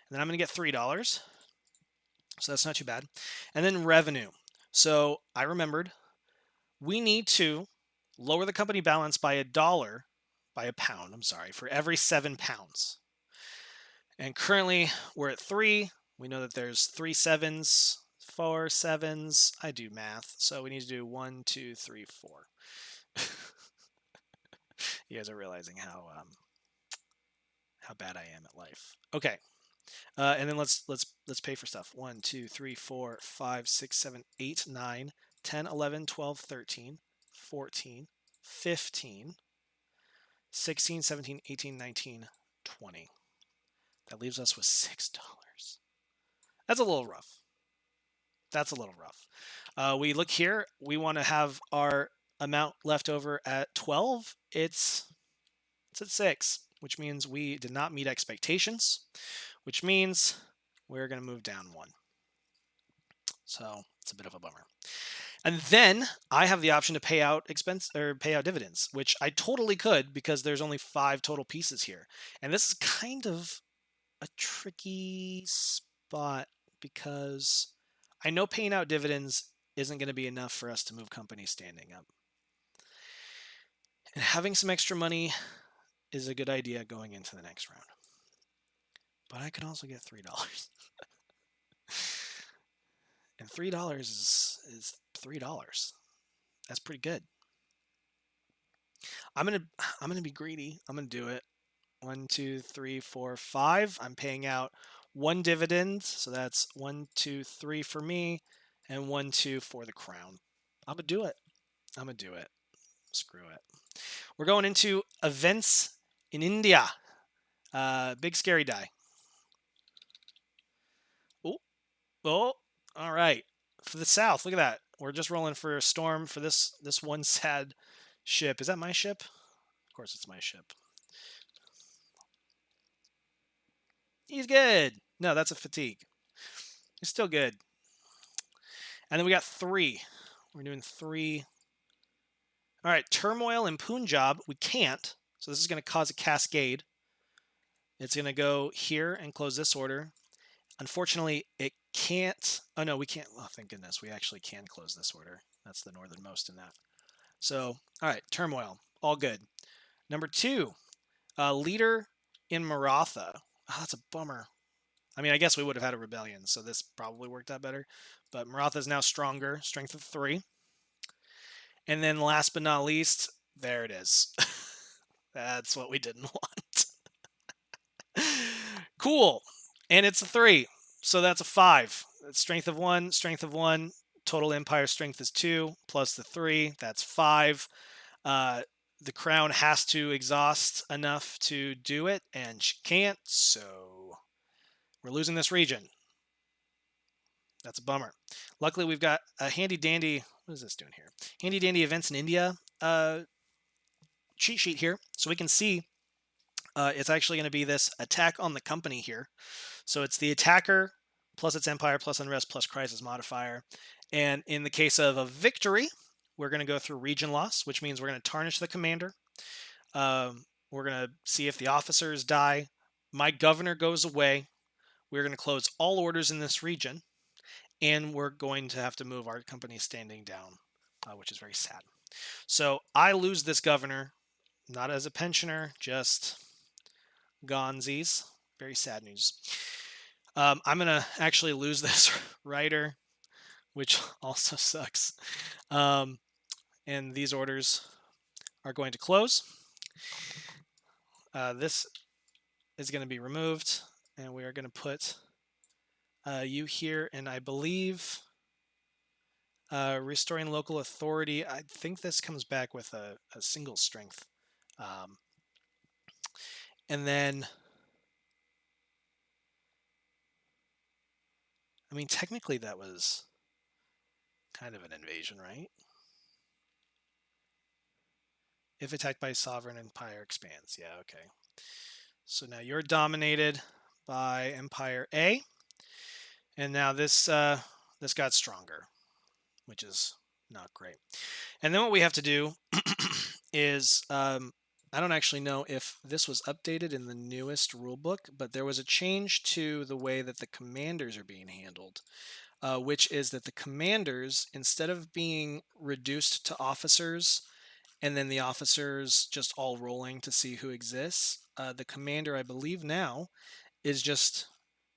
And then I'm going to get $3. So that's not too bad. And then revenue. So I remembered we need to lower the company balance by £1, by £1, I'm sorry, for every 7 pounds. And currently we're at 3. We know that there's 3 7s, 4 7s. I do math, so we need to do 1, 2, 3, 4. You guys are realizing how bad I am at life. Okay, and then let's pay for stuff. 1, 2, 3, 4, 5, 6, 7, 8, 9, 10, 11, 12, 13, 14, 15, 16, 17, 18, 19, 20. That leaves us with $6. That's a little rough. That's a little rough. We look here. We want to have our amount left over at 12. It's at 6, which means we did not meet expectations, which means we're going to move down 1. So it's a bit of a bummer. And then I have the option to pay out dividends, which I totally could because there's only 5 total pieces here. And this is kind of a tricky spot because I know paying out dividends isn't going to be enough for us to move companies standing up. And having some extra money is a good idea going into the next round. But I could also get $3. And $3 is $3. That's pretty good. I'm gonna be greedy. I'm gonna do it. 1, 2, 3, 4, 5. I'm paying out 1 dividend, so that's 1, 2, 3 for me, and 1, 2 for the crown. I'm gonna do it. I'm gonna do it. Screw it. We're going into events in India. Big scary die. Oh, all right. For the south, look at that. We're just rolling for a storm for this one sad ship. Is that my ship? Of course it's my ship. He's good. No, that's a fatigue. He's still good. And then we got 3. We're doing 3. All right, turmoil in Punjab. We can't. So this is going to cause a cascade. It's going to go here and close this order. Unfortunately, it can't. Oh, no, we can't. Oh, thank goodness. We actually can close this order. That's the northernmost in that. So, all right, turmoil. All good. Number 2, leader in Maratha. Oh, that's a bummer. I mean, I guess we would have had a rebellion, so this probably worked out better. But Maratha is now stronger, strength of 3. And then last but not least, there it is. That's what we didn't want. Cool. And it's a 3. So that's a 5. Strength of 1, strength of 1. Total empire strength is 2 plus the 3. That's 5. Uh, the crown has to exhaust enough to do it, and she can't, so we're losing this region. That's a bummer. Luckily, we've got a handy dandy. What is this doing here? Handy dandy events in India cheat sheet here, so we can see it's actually going to be this attack on the company here. So it's the attacker plus its empire plus unrest plus crisis modifier. And in the case of a victory, we're going to go through region loss, which means we're going to tarnish the commander. We're going to see if the officers die. My governor goes away. We're going to close all orders in this region. And we're going to have to move our company standing down, which is very sad. So I lose this governor, not as a pensioner, just gonzies. Very sad news. I'm going to actually lose this writer, which also sucks. And these orders are going to close. This is going to be removed, and we are going to put you here, and I believe restoring local authority. I think this comes back with a single strength. And then, I mean, technically that was kind of an invasion, right? If attacked by sovereign empire expands. Yeah, okay. So now you're dominated by Empire A. And now this got stronger, which is not great. And then what we have to do is I don't actually know if this was updated in the newest rulebook, but there was a change to the way that the commanders are being handled, which is that the commanders, instead of being reduced to officers and then the officers just all rolling to see who exists, the commander, I believe now, is just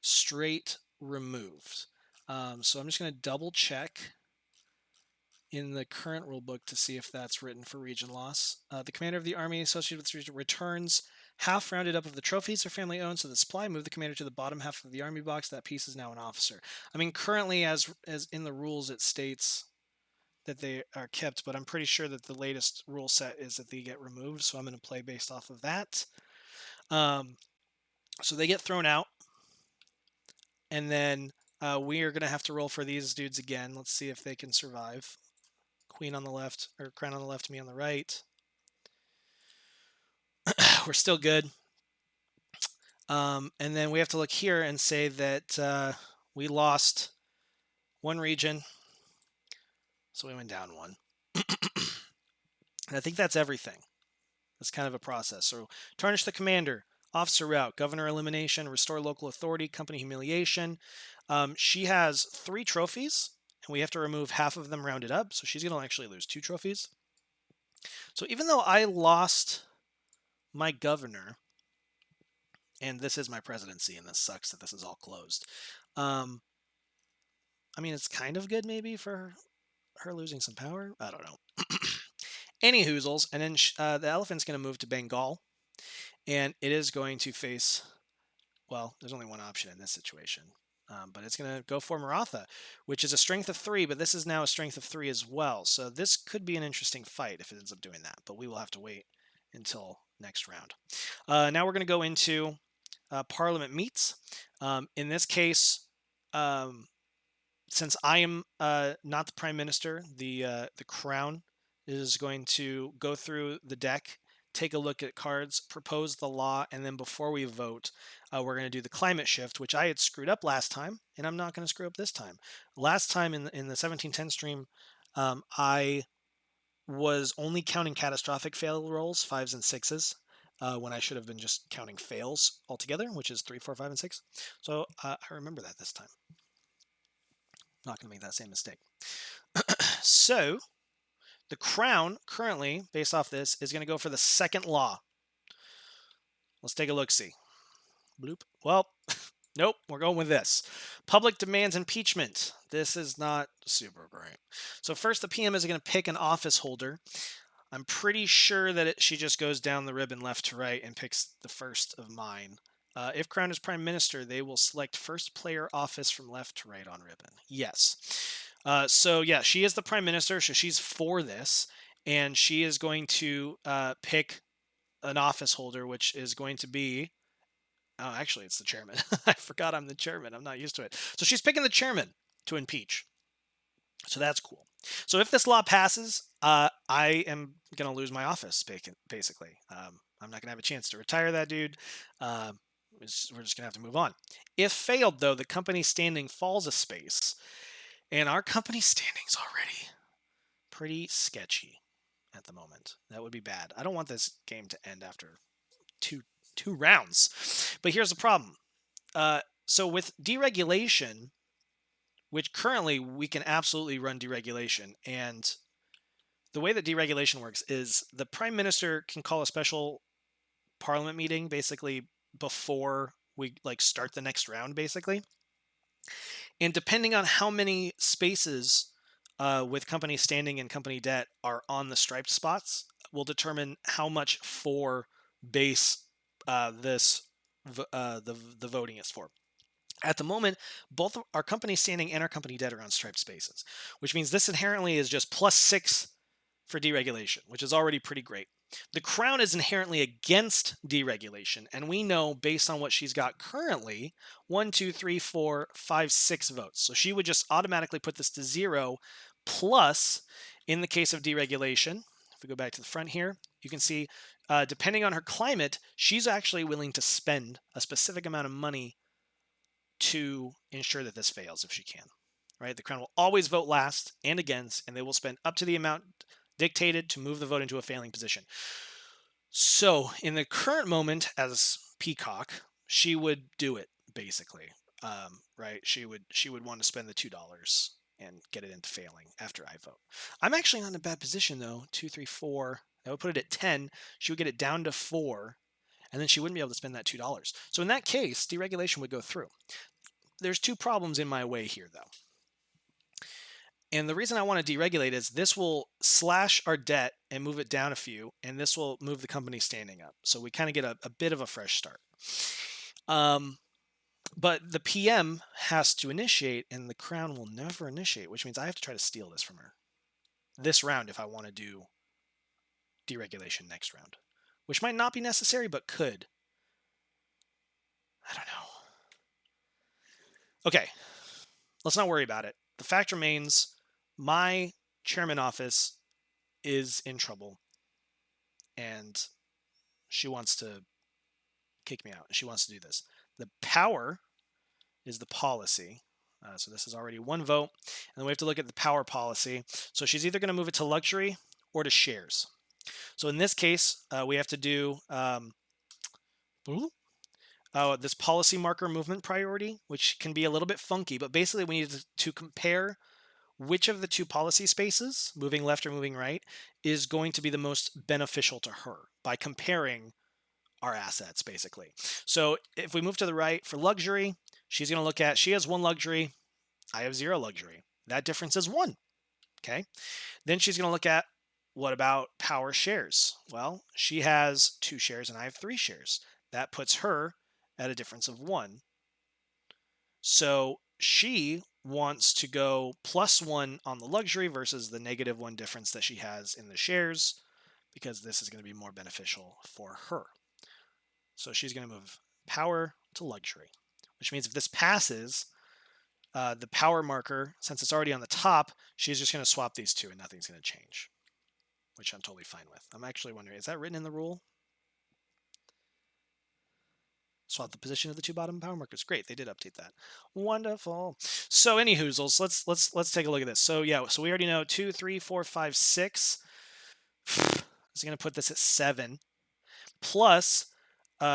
straight removed. So I'm just going to double check in the current rulebook to see if that's written for region loss. The commander of the army associated with this region returns half rounded up of the trophies their family owns to the supply. Move the commander to the bottom half of the army box. That piece is now an officer. I mean, currently, as in the rules, it states that they are kept, but I'm pretty sure that the latest rule set is that they get removed. So I'm going to play based off of that. So they get thrown out, and then we are going to have to roll for these dudes again. Let's see if they can survive. Queen on the left, or crown on the left, me on the right. We're still good. And then we have to look here and say that we lost one region, so we went down one. And I think that's everything. That's kind of a process. So tarnish the commander, officer route, governor elimination, restore local authority, company humiliation. She has 3 trophies, and we have to remove half of them rounded up. So she's going to actually lose 2 trophies. So even though I lost my governor, and this is my presidency, and this sucks that this is all closed. I mean, it's kind of good maybe for her losing some power. I don't know. Any hoozles, and then the elephant's going to move to Bengal, and it is going to face. Well, there's only one option in this situation, but it's going to go for Maratha, which is a strength of 3, but this is now a strength of 3 as well. So this could be an interesting fight if it ends up doing that, but we will have to wait until next round. Now we're going to go into Parliament meets. In this case, since I am not the Prime Minister, the Crown is going to go through the deck, take a look at cards, propose the law, and then before we vote, we're going to do the climate shift, which I had screwed up last time, and I'm not going to screw up this time. Last time in the 1710 stream, I was only counting catastrophic fail rolls, 5s and 6s, when I should have been just counting fails altogether, which is 3, 4, 5, and 6. So I remember that this time. Not going to make that same mistake. So the Crown currently, based off this, is going to go for the second law. Let's take a look-see. Bloop. Well, nope, we're going with this. Public demands impeachment. This is not super great. So first, the PM is going to pick an office holder. I'm pretty sure that she just goes down the ribbon left to right and picks the first of mine. If crowned as prime minister, they will select first player office from left to right on ribbon. Yes. So yeah, she is the prime minister, so she's for this, and she is going to pick an office holder, which is going to be. Oh, actually, it's the chairman. I forgot I'm the chairman. I'm not used to it. So she's picking the chairman to impeach. So that's cool. So if this law passes, I am going to lose my office, basically. I'm not going to have a chance to retire that dude. Uh, we're just going to have to move on. If failed, though, the company standing falls a space, and our company standing's already pretty sketchy at the moment. That would be bad. I don't want this game to end after two rounds. But here's the problem. So with deregulation, which currently we can absolutely run deregulation, and the way that deregulation works is the prime minister can call a special parliament meeting basically before we like start the next round basically, and depending on how many spaces with company standing and company debt are on the striped spots will determine how much for base this the voting is for. At the moment, both our company standing and our company debt are on striped spaces, which means this inherently is just +6 for deregulation, which is already pretty great. The crown is inherently against deregulation, and we know based on what she's got currently, 1, 2, 3, 4, 5, 6 votes. So she would just automatically put this to 0. Plus, in the case of deregulation, if we go back to the front here, you can see depending on her climate, she's actually willing to spend a specific amount of money to ensure that this fails if she can. Right? The crown will always vote last and against, and they will spend up to the amount dictated to move the vote into a failing position. So, in the current moment, as Peacock, she would do it basically. Right? She would want to spend the $2 and get it into failing after I vote. I'm actually not in a bad position though. 2, 3, 4. I would put it at 10. She would get it down to 4, and then she wouldn't be able to spend that $2. So in that case, deregulation would go through. There's two problems in my way here though. And the reason I want to deregulate is this will slash our debt and move it down a few, and this will move the company standing up. So we kind of get a bit of a fresh start. But the PM has to initiate, and the crown will never initiate, which means I have to try to steal this from her this round if I want to do deregulation next round, which might not be necessary, but could. I don't know. Okay, let's not worry about it. The fact remains my chairman office is in trouble, and she wants to kick me out. She wants to do this. The power is the policy. So this is already one vote. And then we have to look at the power policy. So she's either going to move it to luxury or to shares. So in this case, we have to do this policy marker movement priority, which can be a little bit funky. But basically, we need to compare which of the two policy spaces, moving left or moving right, is going to be the most beneficial to her by comparing our assets, basically. So if we move to the right for luxury, she's going to look at, she has 1 luxury, I have 0 luxury. That difference is 1. Okay. Then she's going to look at, what about power shares? Well, she has 2 shares and I have 3 shares. That puts her at a difference of 1. So she wants to go +1 on the luxury versus the -1 difference that she has in the shares, because this is going to be more beneficial for her. So she's going to move power to luxury, which means if this passes, the power marker, since it's already on the top, she's just going to swap these two and nothing's going to change, which I'm totally fine with. I'm actually wondering, is that written in the rule? Swap the position of the 2 bottom power markers. Great, they did update that. Wonderful. So any hoozles, let's take a look at this. So yeah, so we already know 2, 3, 4, 5, 6. Is going to put this at 7. Plus,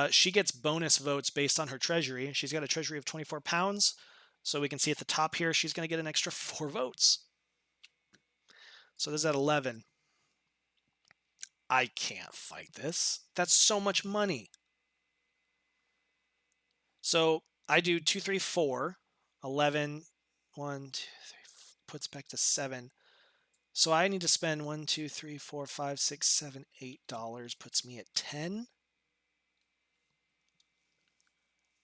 she gets bonus votes based on her treasury. She's got a treasury of 24 pounds. So we can see at the top here, she's going to get an extra 4 votes. So this is at 11. I can't fight this. That's so much money. So I do 2, 3, 4, 11, 1, 2, 3, puts back to 7. So I need to spend 1, 2, 3, 4, 5, 6, 7, $8, puts me at 10.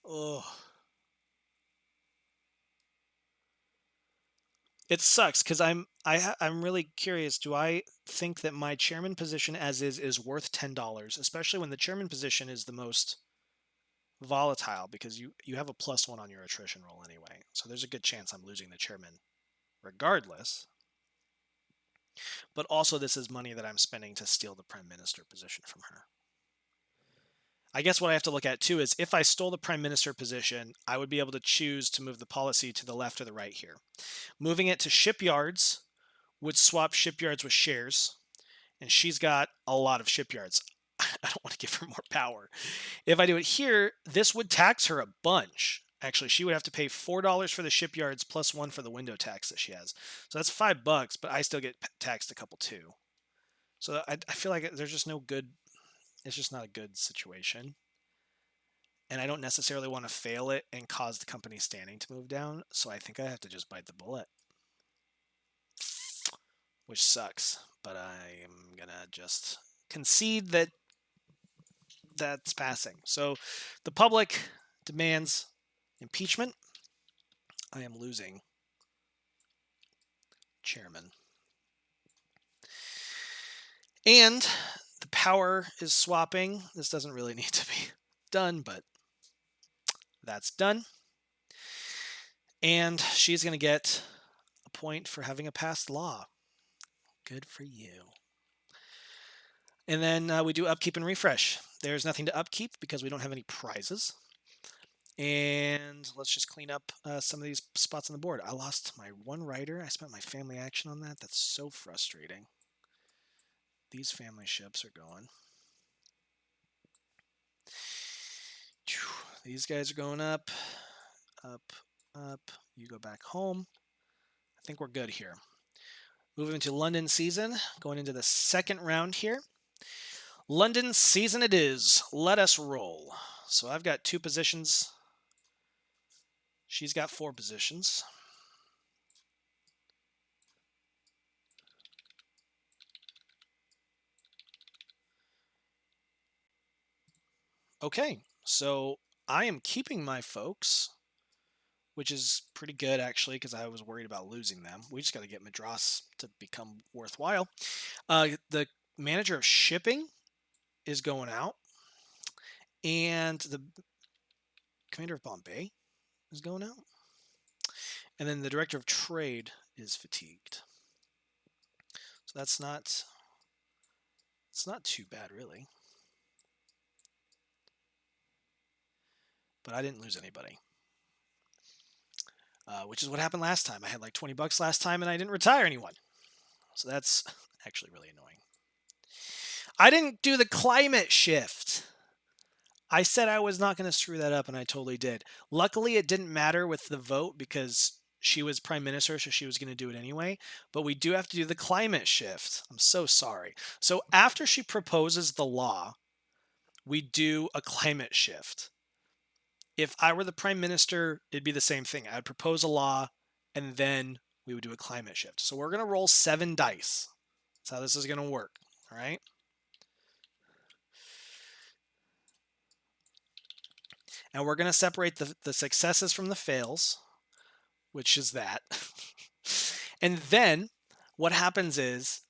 Oh, it sucks because I'm really curious. Do I think that my chairman position as is worth $10, especially when the chairman position is the most volatile because you have a +1 on your attrition roll anyway. So there's a good chance I'm losing the chairman regardless. But also this is money that I'm spending to steal the prime minister position from her. I guess what I have to look at too is if I stole the prime minister position, I would be able to choose to move the policy to the left or the right here. Moving it to shipyards would swap shipyards with shares, and she's got a lot of shipyards. I don't want to give her more power. If I do it here, this would tax her a bunch. Actually, she would have to pay $4 for the shipyards +1 for the window tax that she has. So that's $5, but I still get taxed a couple too. So I feel like there's just no good. It's just not a good situation. And I don't necessarily want to fail it and cause the company standing to move down. So I think I have to just bite the bullet, which sucks. But I'm going to just concede that that's passing. So the public demands impeachment. I am losing chairman. And the power is swapping. This doesn't really need to be done, but that's done. And she's going to get a point for having a passed law. Good for you. And then we do upkeep and refresh. There's nothing to upkeep because we don't have any prizes. And let's just clean up some of these spots on the board. I lost my one writer. I spent my family action on that. That's so frustrating. These family ships are going. These guys are going up, up, up. You go back home. I think we're good here. Moving to London season, going into the second round here. London season it is. Let us roll. So I've got 2 positions. She's got 4 positions. Okay, so I am keeping my folks, which is pretty good actually because I was worried about losing them. We just got to get Madras to become worthwhile. The manager of shipping is going out, and the commander of Bombay is going out, and then the director of trade is fatigued. So that's not. It's not too bad really. But I didn't lose anybody. Which is what happened last time. I had like $20 last time and I didn't retire anyone. So that's actually really annoying. I didn't do the climate shift. I said I was not going to screw that up and I totally did. Luckily, it didn't matter with the vote because she was prime minister, so she was going to do it anyway. But we do have to do the climate shift. I'm so sorry. So after she proposes the law, we do a climate shift. If I were the prime minister, it'd be the same thing. I'd propose a law and then we would do a climate shift. So we're going to roll 7 dice. That's how this is going to work. All right. And we're going to separate the successes from the fails, which is that. And then what happens is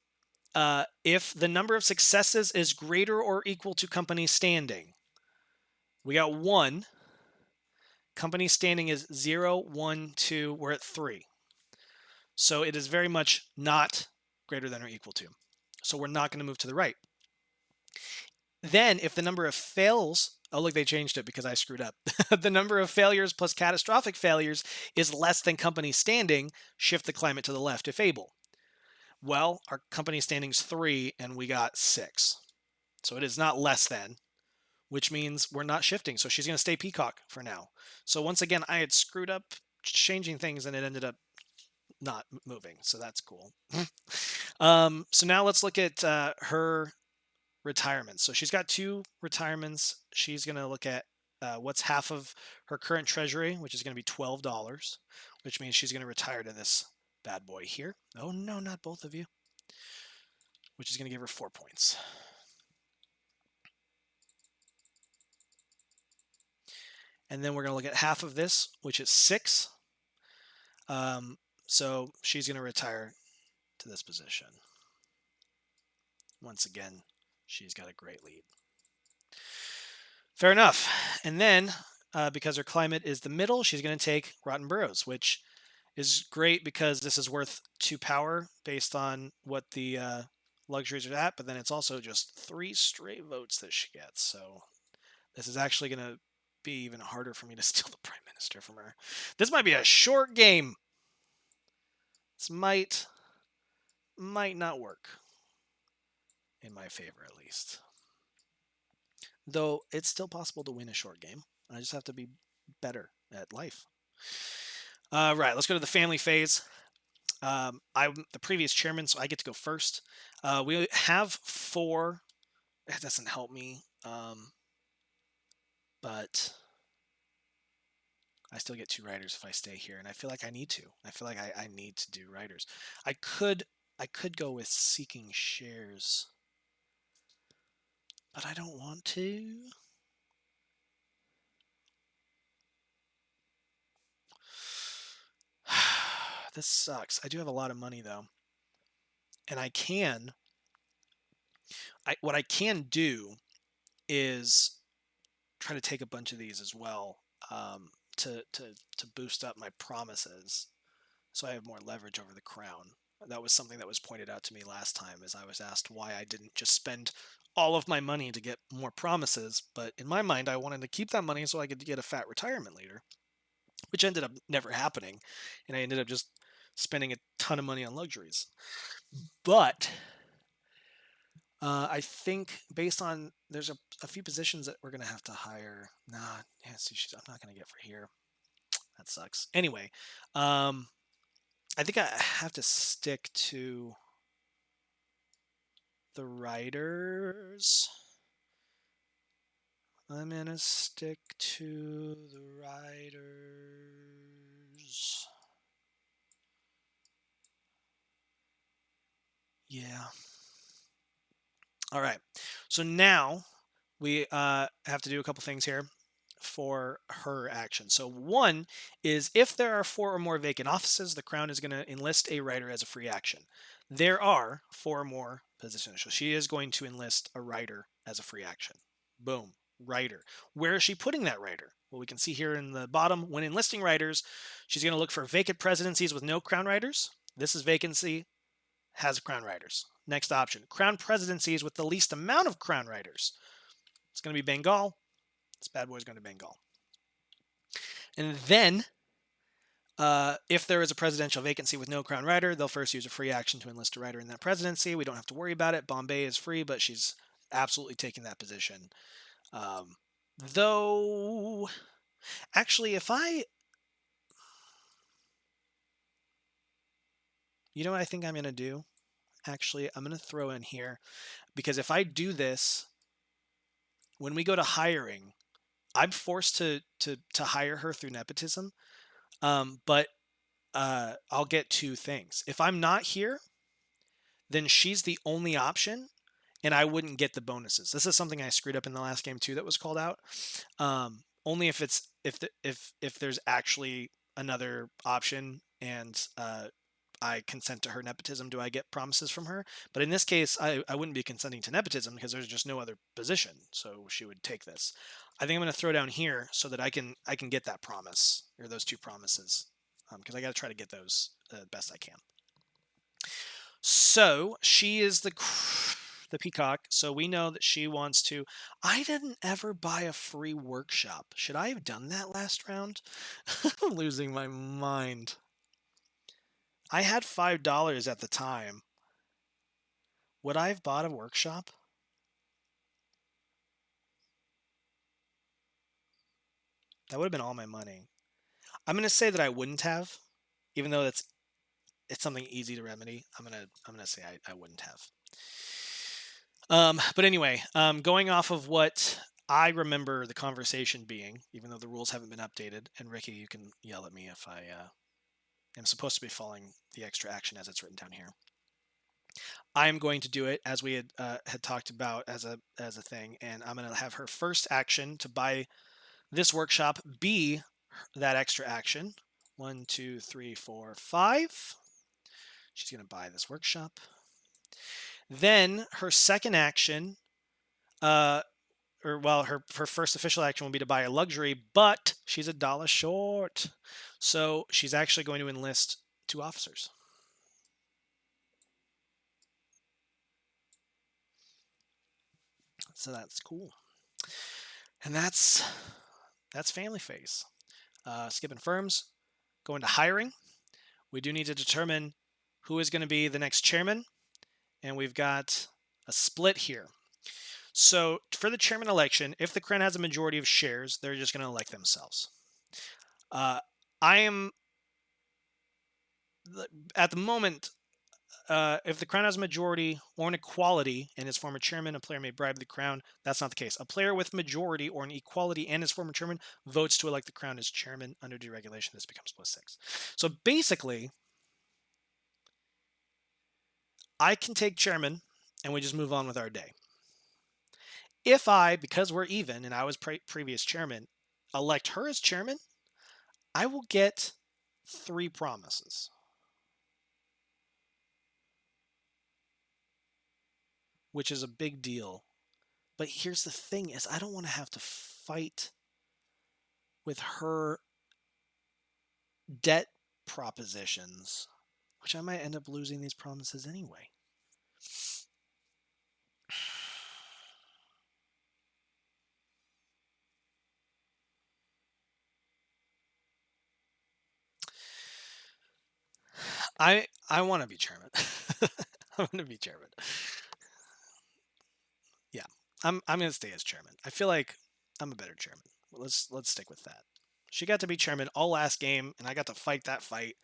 if the number of successes is greater or equal to company standing, we got 1. Company standing is 0, 1, 2. We're at 3. So it is very much not greater than or equal to. So we're not going to move to the right. Then if the number of fails, oh look, they changed it because I screwed up. The number of failures plus catastrophic failures is less than company standing, shift the climate to the left if able. Well, our company standing's 3 and we got 6. So it is not less than, which means we're not shifting. So she's going to stay peacock for now. So once again, I had screwed up changing things and it ended up not moving. So that's cool. So now let's look at her retirements. So she's got 2 retirements. She's going to look at what's half of her current treasury, which is going to be $12, which means she's going to retire to this bad boy here. Oh, no, not both of you, which is going to give her 4 points. And then we're going to look at half of this, which is 6. So she's going to retire to this position. Once again, she's got a great lead. Fair enough. And then, because her climate is the middle, she's going to take Rotten Burrows, which is great because this is worth 2 power based on what the luxuries are at, but then it's also just 3 straight votes that she gets. So this is actually going to be even harder for me to steal the Prime Minister from her. This might be a short game. This might not work. In my favor, at least. Though it's still possible to win a short game. I just have to be better at life. Right, let's go to the family phase. I'm the previous chairman, so I get to go first. We have 4. That doesn't help me. But I still get 2 writers if I stay here, and I feel like I need to. I feel like I need to do writers. I could go with seeking shares, but I don't want to. This sucks. I do have a lot of money though, and what I can do is try to take a bunch of these as well, to boost up my promises, so I have more leverage over the crown. That was something that was pointed out to me last time, as I was asked why I didn't just spend all of my money to get more promises. But in my mind, I wanted to keep that money so I could get a fat retirement later, which ended up never happening, and I ended up just spending a ton of money on luxuries. But I think based on there's a few positions that we're gonna have to hire. Nah, yeah, see, I'm not gonna get for here. That sucks. Anyway, I think I have to stick to the writers. I'm gonna stick to the writers. Yeah. All right. So now we have to do a couple things here for her action. So one is if there are 4 or more vacant offices, the Crown is going to enlist a writer as a free action. There are 4 or more positions. So she is going to enlist a writer as a free action. Boom. Writer. Where is she putting that writer? Well, we can see here in the bottom, when enlisting writers, she's going to look for vacant presidencies with no Crown writers. This is vacancy, has Crown writers. Next option, Crown presidencies with the least amount of Crown writers. It's going to be Bengal. This bad boy is going to Bengal. And then, if there is a presidential vacancy with no Crown writer, they'll first use a free action to enlist a writer in that presidency. We don't have to worry about it. Bombay is free, but she's absolutely taking that position. Though, actually, you know what I think I'm going to do? Actually, I'm going to throw in here, because if I do this, when we go to hiring, I'm forced to hire her through nepotism. But I'll get 2 things. If I'm not here, then she's the only option, and I wouldn't get the bonuses. This is something I screwed up in the last game too that was called out. Only if it's if there's actually another option, and I consent to her nepotism, do I get promises from her. But in this case, I wouldn't be consenting to nepotism because there's just no other position, so she would take this. I think I'm going to throw down here so that I can get that promise, or those 2 promises, because I got to try to get those best I can. So she is the peacock, so we know that she wants to. I didn't ever buy a free workshop. Should I have done that last round? I'm losing my mind. I had $5 at the time. Would I have bought a workshop? That would have been all my money. I'm going to say that I wouldn't have, even though it's something easy to remedy. I'm gonna say I wouldn't have. But anyway, going off of what I remember the conversation being, even though the rules haven't been updated, and Ricky, you can yell at me if I am supposed to be following the extra action as it's written down here. I am going to do it as we had talked about as a thing, and I'm going to have her first action to buy this workshop be that extra action. 1, 2, 3, 4, 5. She's going to buy this workshop. Then her second action, her first official action will be to buy a luxury, but she's $1 short. So she's actually going to enlist 2 officers. So that's cool. And that's family phase. Skipping firms, going to hiring. We do need to determine who is going to be the next chairman, and we've got a split here. So for the chairman election, if the Crown has a majority of shares, they're just going to elect themselves. I am, at the moment, if the Crown has a majority or an equality and his former chairman, a player may bribe the Crown. That's not the case. A player with majority or an equality and his former chairman votes to elect the Crown as chairman. Under deregulation, this becomes +6. So basically, I can take chairman and we just move on with our day. If I, because we're even and I was previous chairman, elect her as chairman, I will get 3 promises. Which is a big deal. But here's the thing is I don't want to have to fight with her debt propositions, which I might end up losing these promises anyway. I want to be chairman. I want to be chairman. Yeah, I'm going to stay as chairman. I feel like I'm a better chairman. Let's stick with that. She got to be chairman all last game, and I got to fight that fight,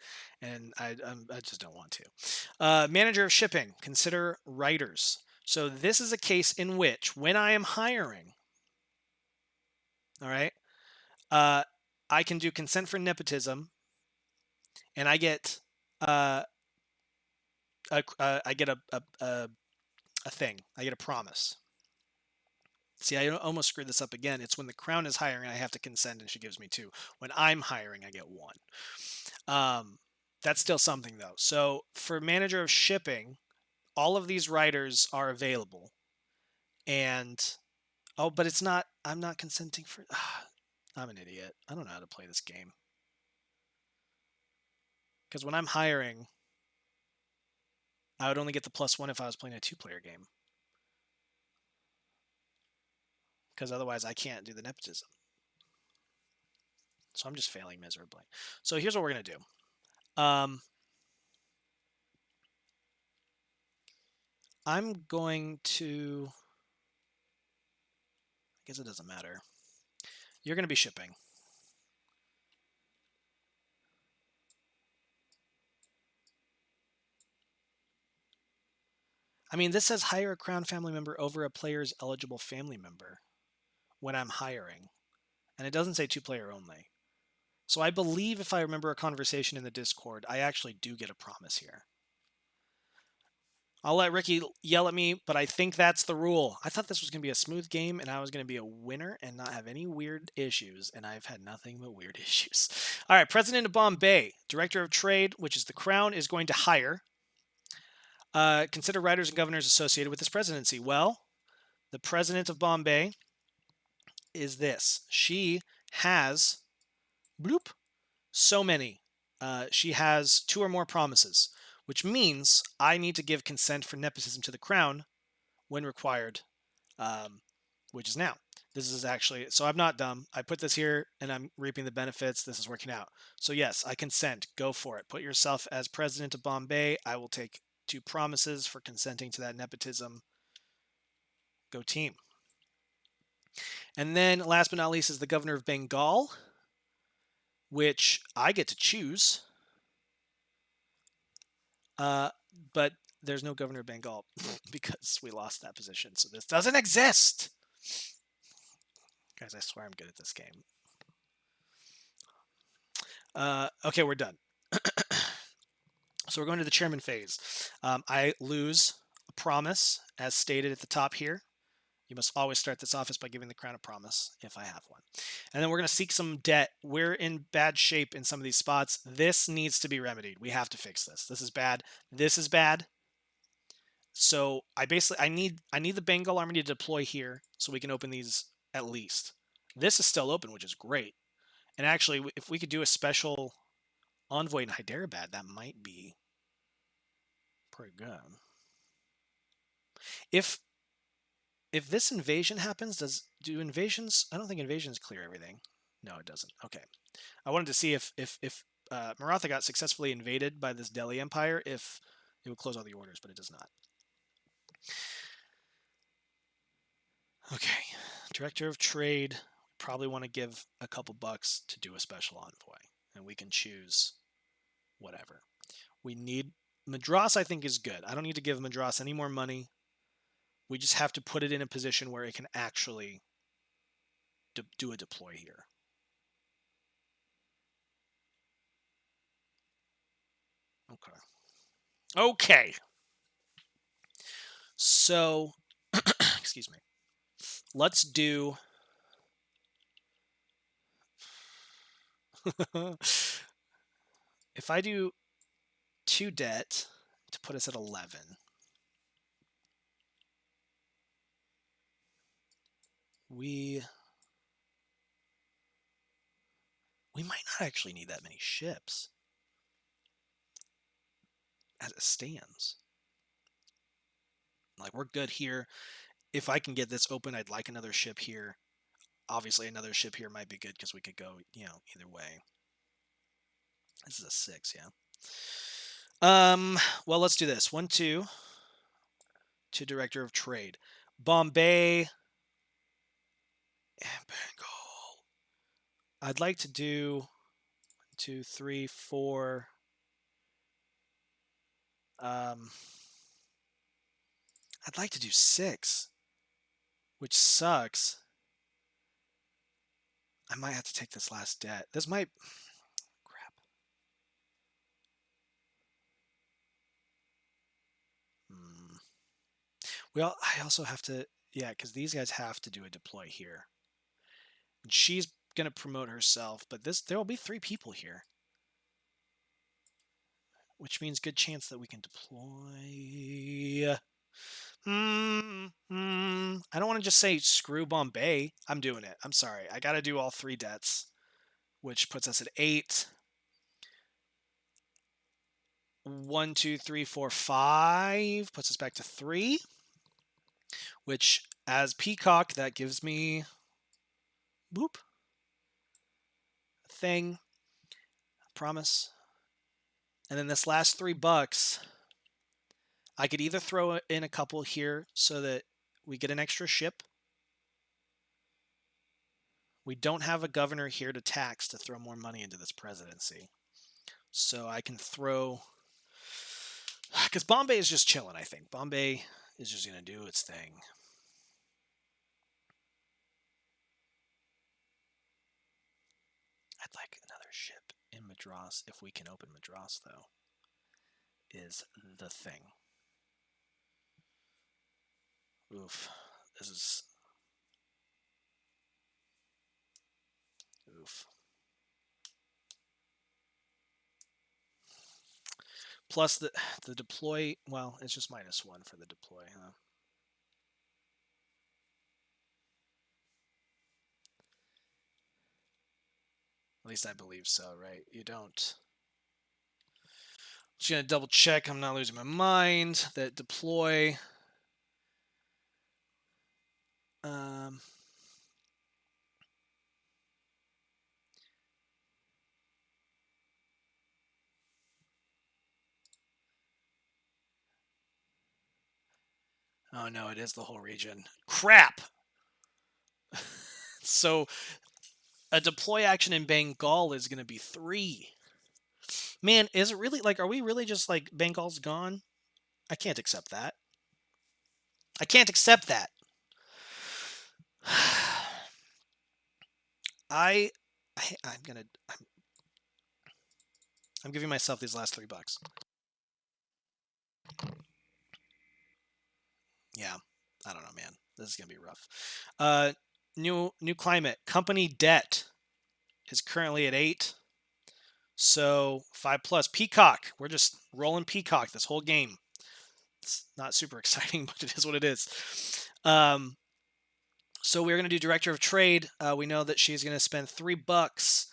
and I just don't want to. Manager of shipping. Consider writers. So this is a case in which, when I am hiring, all right, I can do consent for nepotism, and I get I get a thing. I get a promise. See, I almost screwed this up again. It's when the Crown is hiring, I have to consent, and she gives me 2. When I'm hiring, I get 1. That's still something, though. So for manager of shipping, all of these writers are available. And, but it's not, I'm not consenting for, I'm an idiot. I don't know how to play this game. Because when I'm hiring, I would only get the +1 if I was playing a 2-player game. Because otherwise I can't do the nepotism. So I'm just failing miserably. So here's what we're going to do. I'm going to, I guess it doesn't matter. You're going to be shipping. I mean, this says hire a Crown family member over a player's eligible family member when I'm hiring. And it doesn't say 2-player only. So I believe, if I remember a conversation in the Discord, I actually do get a promise here. I'll let Ricky yell at me, but I think that's the rule. I thought this was going to be a smooth game, and I was going to be a winner and not have any weird issues, and I've had nothing but weird issues. All right, President of Bombay, Director of Trade, which is the Crown, is going to hire. Consider writers and governors associated with this presidency. Well, the President of Bombay is this. She has, bloop, so many. She has 2 or more promises, which means I need to give consent for nepotism to the Crown when required, which is now. This is actually, so I'm not dumb. I put this here and I'm reaping the benefits. This is working out. So yes, I consent. Go for it. Put yourself as President of Bombay. I will take 2 promises for consenting to that nepotism. Go team. And then last but not least is the Governor of Bengal, which I get to choose. But there's no Governor of Bengal because we lost that position. So this doesn't exist. Guys, I swear I'm good at this game. Okay, we're done. So we're going to the chairman phase. I lose a promise, as stated at the top here. You must always start this office by giving the crown a promise, if I have one. And then we're going to seek some debt. We're in bad shape in some of these spots. This needs to be remedied. We have to fix this. This is bad. This is bad. So I need the Bengal army to deploy here so we can open these at least. This is still open, which is great. And actually, if we could do a special envoy in Hyderabad, that might be pretty good. If this invasion happens, do invasions? I don't think invasions clear everything. No, it doesn't. Okay. I wanted to see if Maratha got successfully invaded by this Delhi Empire, if it would close all the orders, but it does not. Okay. Director of Trade. Probably want to give a couple bucks to do a special envoy, and we can choose whatever. We need Madras. I think is good. I don't need to give Madras any more money. We just have to put it in a position where it can actually do a deploy here. Okay. Okay. So, excuse me. Let's do. If I do 2 debt to put us at 11, we might not actually need that many ships as it stands. Like, we're good here. If I can get this open, I'd like another ship here. Obviously, another ship here might be good because we could go, either way. This is a 6, yeah. Well, let's do this. 1, 2 to Director of Trade. Bombay and Bengal. I'd like to do 1, 2, 3, 4. I'd like to do 6, which sucks. I might have to take this last debt. This might... Crap. Well, I also have to... Yeah, because these guys have to do a deploy here. And she's going to promote herself, but there will be 3 people here. Which means good chance that we can deploy... I don't want to just say screw Bombay. I'm doing it. I'm sorry. I got to do all 3 debts, which puts us at 8. 1, 2, 3, 4, 5 puts us back to 3. Which, as Peacock, that gives me boop thing. Promise. And then this last 3 bucks, I could either throw in a couple here so that we get an extra ship. We don't have a governor here to tax to throw more money into this presidency. So I can throw... Because Bombay is just chilling, I think. Bombay is just going to do its thing. I'd like another ship in Madras. If we can open Madras, though, is the thing. Oof. This is... Oof. Plus the deploy, well, it's just -1 for the deploy, huh? At least I believe so, right? You don't... Just gonna double check I'm not losing my mind. That deploy... Oh no, it is the whole region. Crap! So a deploy action in Bengal is going to be 3. Man, is it really, like, are we really just like, Bengal's gone? I can't accept that. I can't accept that. I'm giving myself these last 3 bucks. Yeah, I don't know, man. This is gonna be rough. New climate. Company debt is currently at 8. So 5 plus. Peacock. We're just rolling Peacock this whole game. It's not super exciting, but it is what it is. So we're going to do Director of Trade. We know that she's going to spend $3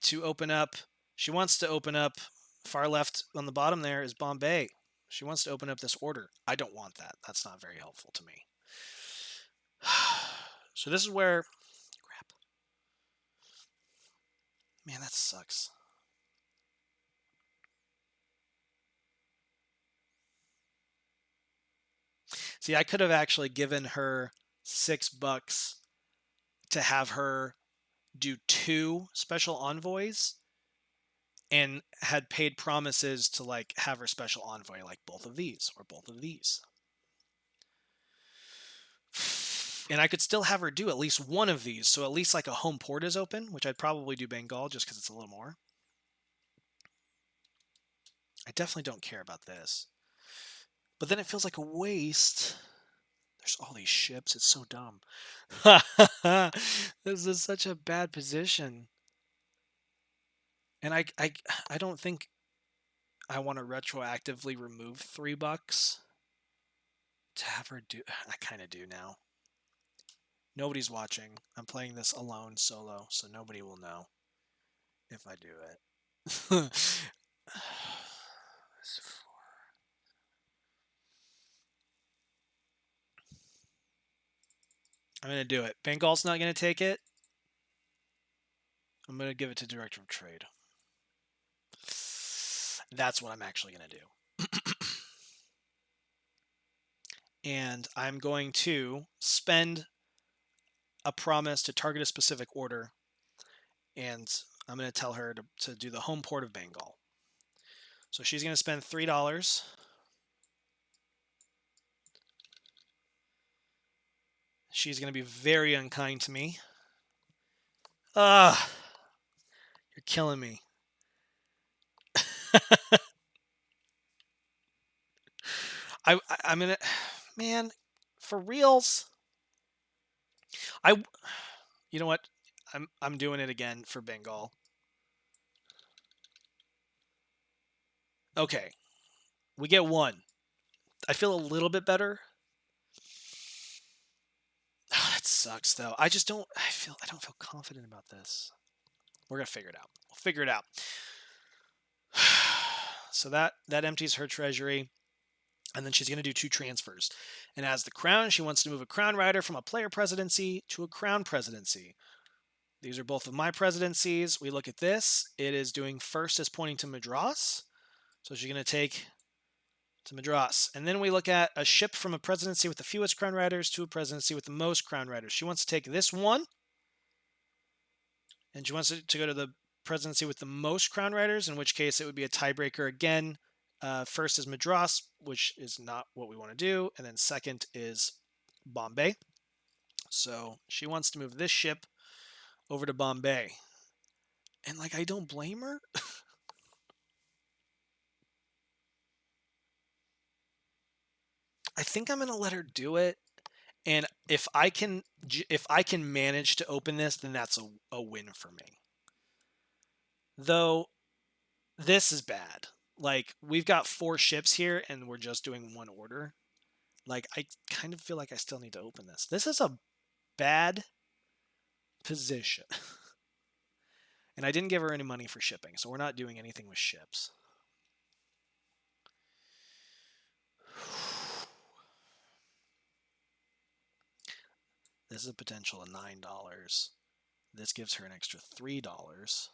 to open up. She wants to open up, far left on the bottom there is Bombay. She wants to open up this order. I don't want that. That's not very helpful to me. So this is where, crap. Man, that sucks. See, I could have actually given her $6 to have her do 2 special envoys and had paid promises to like have her special envoy like both of these or both of these. And I could still have her do at least one of these, so at least like a home port is open, which I'd probably do Bengal just because it's a little more. I definitely don't care about this. But then it feels like a waste. There's all these ships. It's so dumb. This is such a bad position. And I don't think I want to retroactively remove $3 to have her do. I kind of do now. Nobody's watching. I'm playing this alone solo, so nobody will know if I do it. I'm going to do it. Bengal's not going to take it. I'm going to give it to Director of Trade. That's what I'm actually going to do. And I'm going to spend a promise to target a specific order. And I'm going to tell her to do the home port of Bengal. So she's going to spend $3. She's going to be very unkind to me. You're killing me. I'm gonna, man, for reals. You know what? I'm doing it again for Bengal. Okay, we get 1. I feel a little bit better. Oh, that sucks though. I don't feel confident about this. We're gonna figure it out. We'll figure it out. So that empties her treasury. And then she's going to do 2 transfers. And as the crown, she wants to move a crown rider from a player presidency to a crown presidency. These are both of my presidencies. We look at this. It is doing first as pointing to Madras. So she's going to take to Madras. And then we look at a ship from a presidency with the fewest crown riders to a presidency with the most crown riders. She wants to take this one. And she wants to go to the presidency with the most crown riders, in which case it would be a tiebreaker again. First is Madras, which is not what we want to do. And then second is Bombay. So she wants to move this ship over to Bombay. And like, I don't blame her. I think I'm going to let her do it. And if I can manage to open this, then that's a win for me. Though this is bad. Like, we've got 4 ships here and we're just doing 1 order. Like, I kind of feel like I still need to open this. This is a bad position. And I didn't give her any money for shipping, so we're not doing anything with ships. This is a potential of $9. This gives her an extra $3.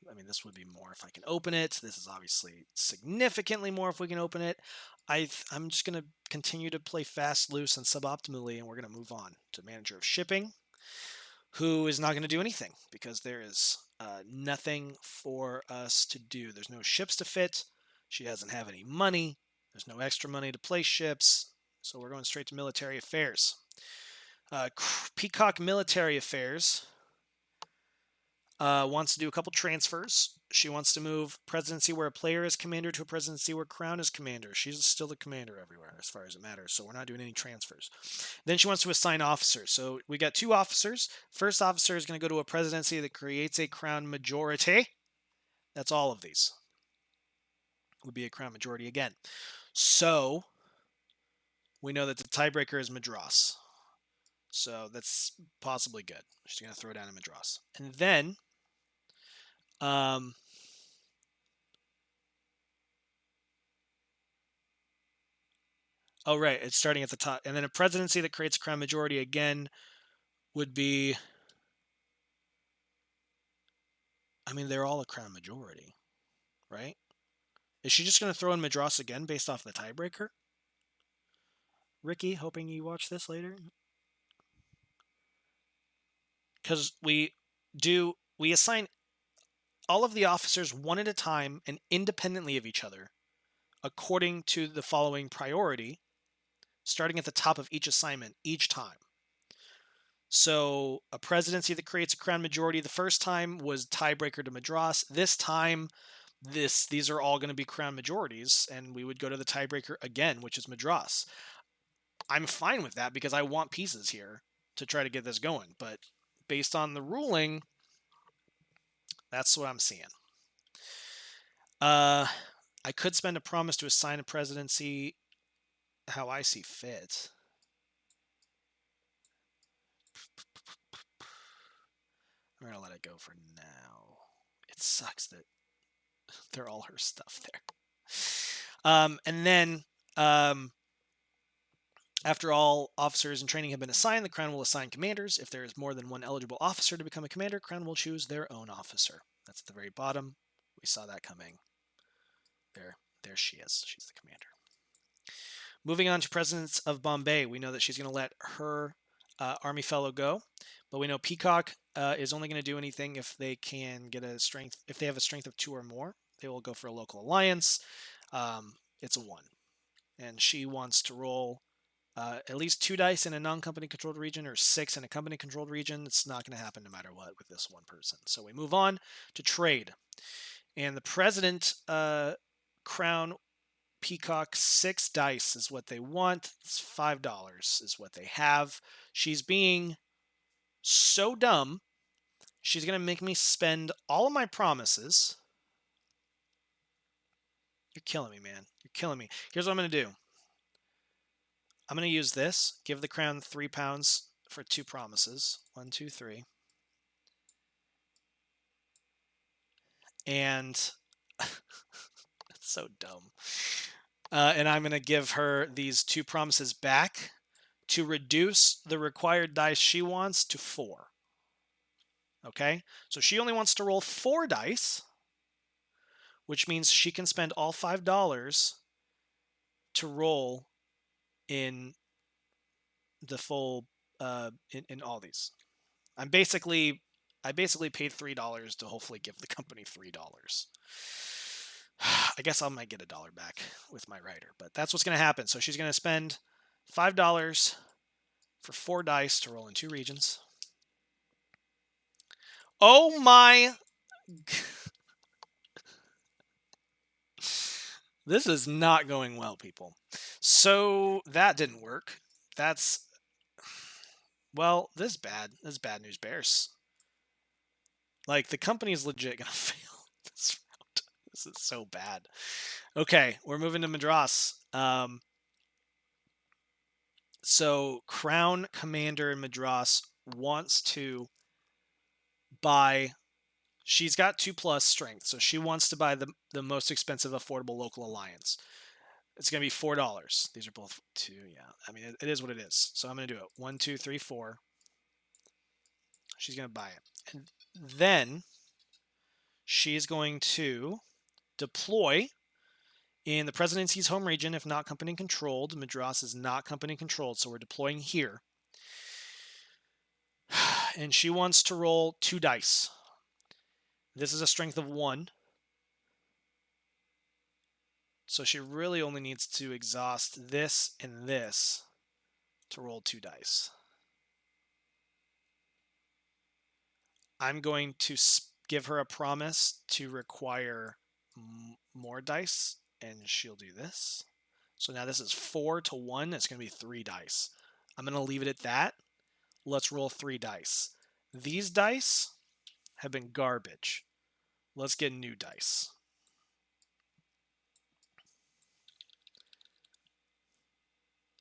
I mean, this would be more if I can open it. This is obviously significantly more if we can open it. I'm just going to continue to play fast, loose, and suboptimally, and we're going to move on to manager of shipping, who is not going to do anything because there is nothing for us to do. There's no ships to fit. She doesn't have any money. There's no extra money to place ships. So we're going straight to military affairs. Peacock military affairs. wants to do a couple transfers. She wants to move presidency where a player is commander to a presidency where crown is commander. She's still the commander everywhere as far as it matters, so we're not doing any transfers. Then she wants to assign officers. So we got 2 officers. First officer is going to go to a presidency that creates a crown majority. That's all of these. Would be a crown majority again. So we know that the tiebreaker is Madras. So that's possibly good. She's going to throw down a Madras. And then oh, right. It's starting at the top. And then a presidency that creates a crown majority again would be, I mean, they're all a crown majority, right? Is she just going to throw in Madras again based off the tiebreaker? Ricky, hoping you watch this later. Because we assign all of the officers one at a time and independently of each other according to the following priority, starting at the top of each assignment each time. So a presidency that creates a crown majority the first time was tiebreaker to Madras. This time, these are all going to be crown majorities, and we would go to the tiebreaker again, which is Madras. I'm fine with that because I want pieces here to try to get this going. But based on the ruling, that's what I'm seeing. I could spend a promise to assign a presidency how I see fit. I'm going to let it go for now. It sucks that they're all her stuff there. And then after all officers in training have been assigned, the Crown will assign commanders. If there is more than one eligible officer to become a commander, Crown will choose their own officer. That's at the very bottom. We saw that coming. There she is. She's the commander. Moving on to Presidents of Bombay, we know that she's going to let her army fellow go, but we know Peacock is only going to do anything if they can get a strength. If they have a strength of 2 or more, they will go for a local alliance. It's a 1, and she wants to roll at least 2 dice in a non-company controlled region or 6 in a company controlled region. It's not going to happen no matter what with this one person. So we move on to trade, and the president crown Peacock 6 dice is what they want. It's $5 is what they have. She's being so dumb. She's going to make me spend all of my promises. You're killing me, man. You're killing me. Here's what I'm going to do. I'm going to use this. Give the crown £3 for 2 promises. 1, 2, 3. And it's so dumb. And I'm going to give her these 2 promises back to reduce the required dice she wants to 4. Okay? So she only wants to roll 4 dice, which means she can spend all $5 to roll in the full in all these. I basically paid $3 to hopefully give the company $3. I guess I might get $1 back with my writer, but that's what's going to happen. So she's going to spend $5 for 4 dice to roll in 2 regions. Oh my! This is not going well, people. So that didn't work. Well, this is bad. This is bad news bears. Like, the company's legit gonna fail this round. This is so bad. Okay, we're moving to Madras. So Crown Commander in Madras wants to buy. She's got 2+ strength, so she wants to buy the most expensive affordable local alliance. It's going to be $4. These are both 2, yeah. I mean, it is what it is. So I'm going to do it. 1, 2, 3, 4. She's going to buy it. And then she's going to deploy in the presidency's home region if not company controlled. Madras is not company controlled, so we're deploying here. And she wants to roll 2 dice. This is a strength of 1. So she really only needs to exhaust this and this to roll 2 dice. I'm going to give her a promise to require more dice, and she'll do this. So now this is 4 to 1. It's going to be 3 dice. I'm going to leave it at that. Let's roll 3 dice. These dice have been garbage. Let's get new dice.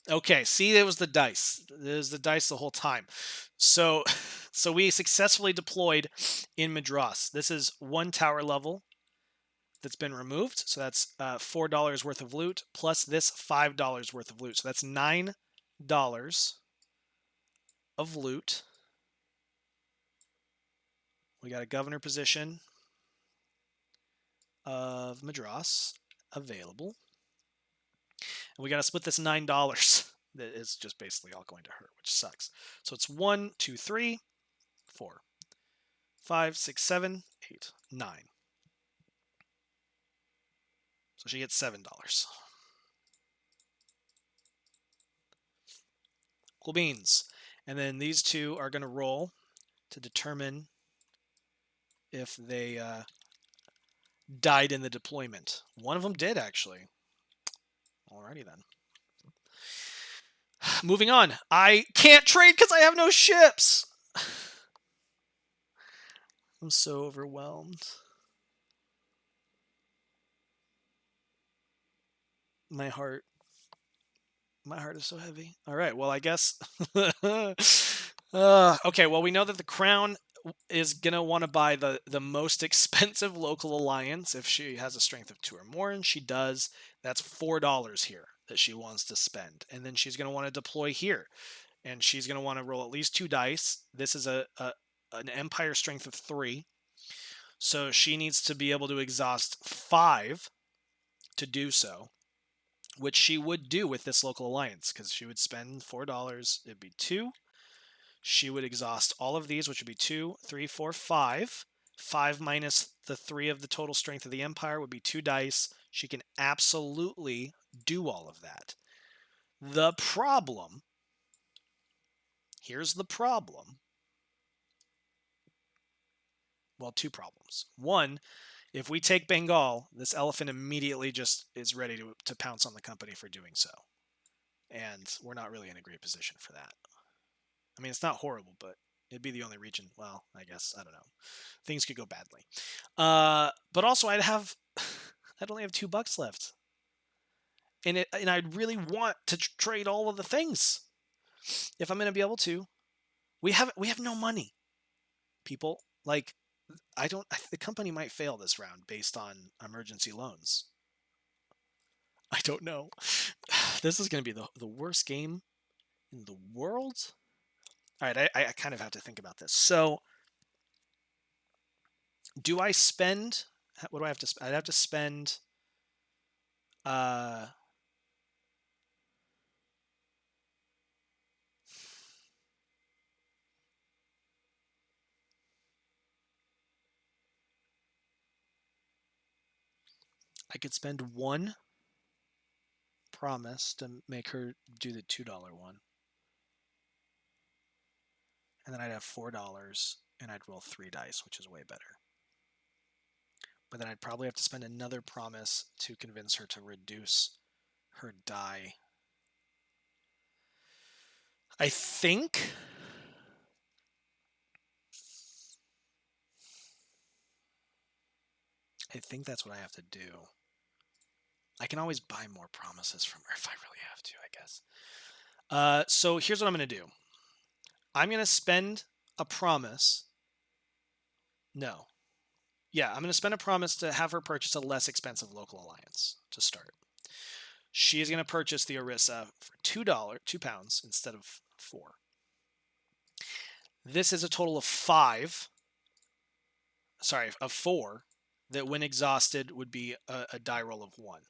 Okay, see, it was the dice. It was the dice the whole time. So we successfully deployed in Madras. This is 1 tower level that's been removed. So that's $4 worth of loot plus this $5 worth of loot. So that's $9 of loot. We got a governor position of Madras available. And we got to split this $9 that is just basically all going to her, which sucks. So it's 1, 2, 3, 4, 5, 6, 7, 8, 9. So she gets $7. Cool beans. And then these two are going to roll to determine if they died in the deployment. One of them did, actually. Alrighty then. Moving on. I can't trade because I have no ships. I'm so overwhelmed. My heart is so heavy. All right, well, I guess. Okay, well, we know that the crown is going to want to buy the most expensive local alliance if she has a strength of 2 or more, and she does. That's $4 here that she wants to spend. And then she's going to want to deploy here, and she's going to want to roll at least 2 dice. This is an empire strength of 3, so she needs to be able to exhaust 5 to do so, which she would do with this local alliance, because she would spend $4. It'd be 2. She would exhaust all of these, which would be 2, 3, 4, 5. 5 minus the 3 of the total strength of the empire would be 2 dice. She can absolutely do all of that. The problem, here's the problem. Well, 2 problems. One, if we take Bengal, this elephant immediately just is ready to pounce on the company for doing so. And we're not really in a great position for that. I mean, it's not horrible, but it'd be the only region. Well, I guess, I don't know. Things could go badly. But also, I'd only have $2 left. And I'd really want to trade all of the things. If I'm going to be able to. We have no money, people. Like, the company might fail this round based on emergency loans. I don't know. This is going to be the worst game in the world. All right, I kind of have to think about this. So, do I spend? What do I have to? I'd have to spend. I could spend 1 promise to make her do the $2 one. And then I'd have $4 and I'd roll 3 dice, which is way better. But then I'd probably have to spend another promise to convince her to reduce her die. I think that's what I have to do. I can always buy more promises from her if I really have to, I guess. So here's what I'm going to do. I'm going to spend a promise. No. Yeah, I'm going to spend a promise to have her purchase a less expensive local alliance to start. She is going to purchase the Orissa for £2 instead of 4. This is a total of 5. Sorry, of 4. That when exhausted would be a die roll of 1.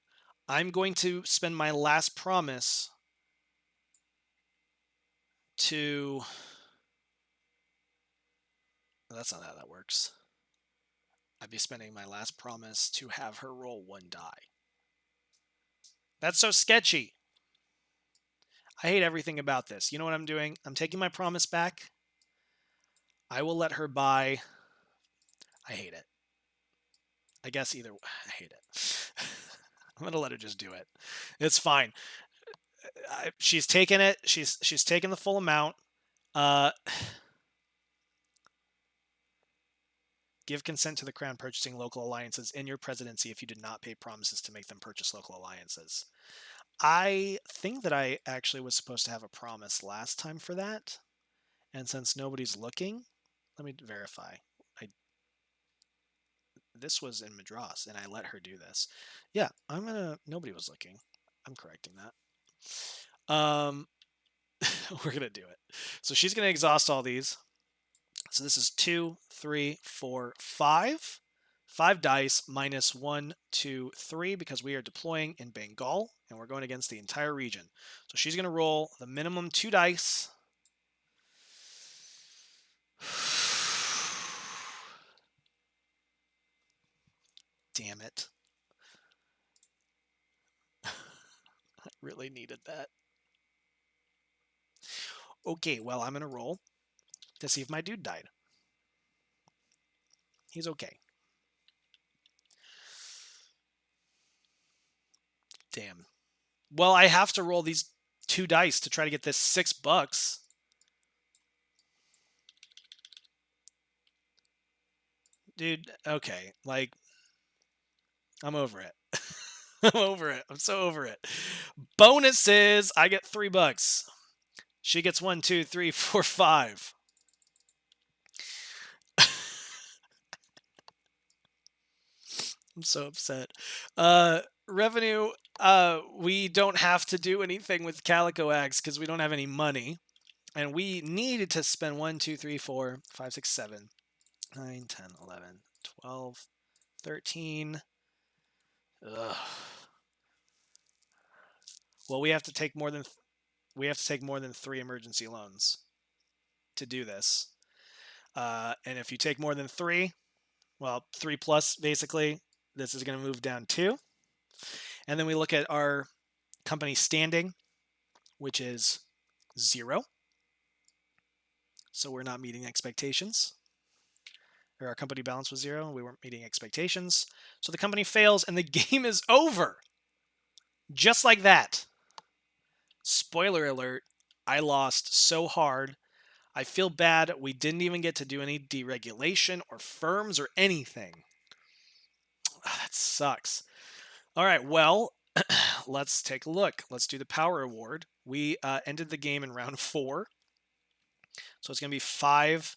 I'm going to spend my last promise to... That's not how that works. I'd be spending my last promise to have her roll 1 die. That's so sketchy. I hate everything about this. You know what I'm doing? I'm taking my promise back. I will let her buy I hate it. I guess either way, I hate it. I'm going to let her just do it. It's fine. She's taken it. She's taken the full amount. Uh, give consent to the crown purchasing local alliances in your presidency if you did not pay promises to make them purchase local alliances. I think that I actually was supposed to have a promise last time for that. And since nobody's looking, let me verify. This was in Madras, and I let her do this. Yeah, nobody was looking. I'm correcting that. We're gonna do it. So she's gonna exhaust all these. So this is 2, 3, 4, 5. 5 dice minus 1, 2, 3 because we are deploying in Bengal and we're going against the entire region. So she's gonna roll the minimum 2 dice. Damn it. I really needed that. Okay, well, I'm going to roll to see if my dude died. He's okay. Damn. Well, I have to roll these 2 dice to try to get this $6. Dude, okay. Like, I'm over it. I'm over it. I'm so over it. Bonuses. I get $3. She gets 1, 2, 3, 4, 5. I'm so upset. Revenue. We don't have to do anything with Calico Axe because we don't have any money. And we needed to spend 1, 2, 3, 4, 5, 6, 7, 9, 10, 11, 12, 13. Ugh. Well, we have to take more than 3 emergency loans to do this. And if you take more than 3, well, 3 plus basically, this is going to move down 2. And then we look at our company standing, which is 0. So we're not meeting expectations. Or our company balance was 0. We weren't meeting expectations. So the company fails and the game is over. Just like that. Spoiler alert, I lost so hard. I feel bad we didn't even get to do any deregulation or firms or anything. Oh, that sucks. All right, well, let's take a look. Let's do the power award. We ended the game in round 4. So it's going to be 5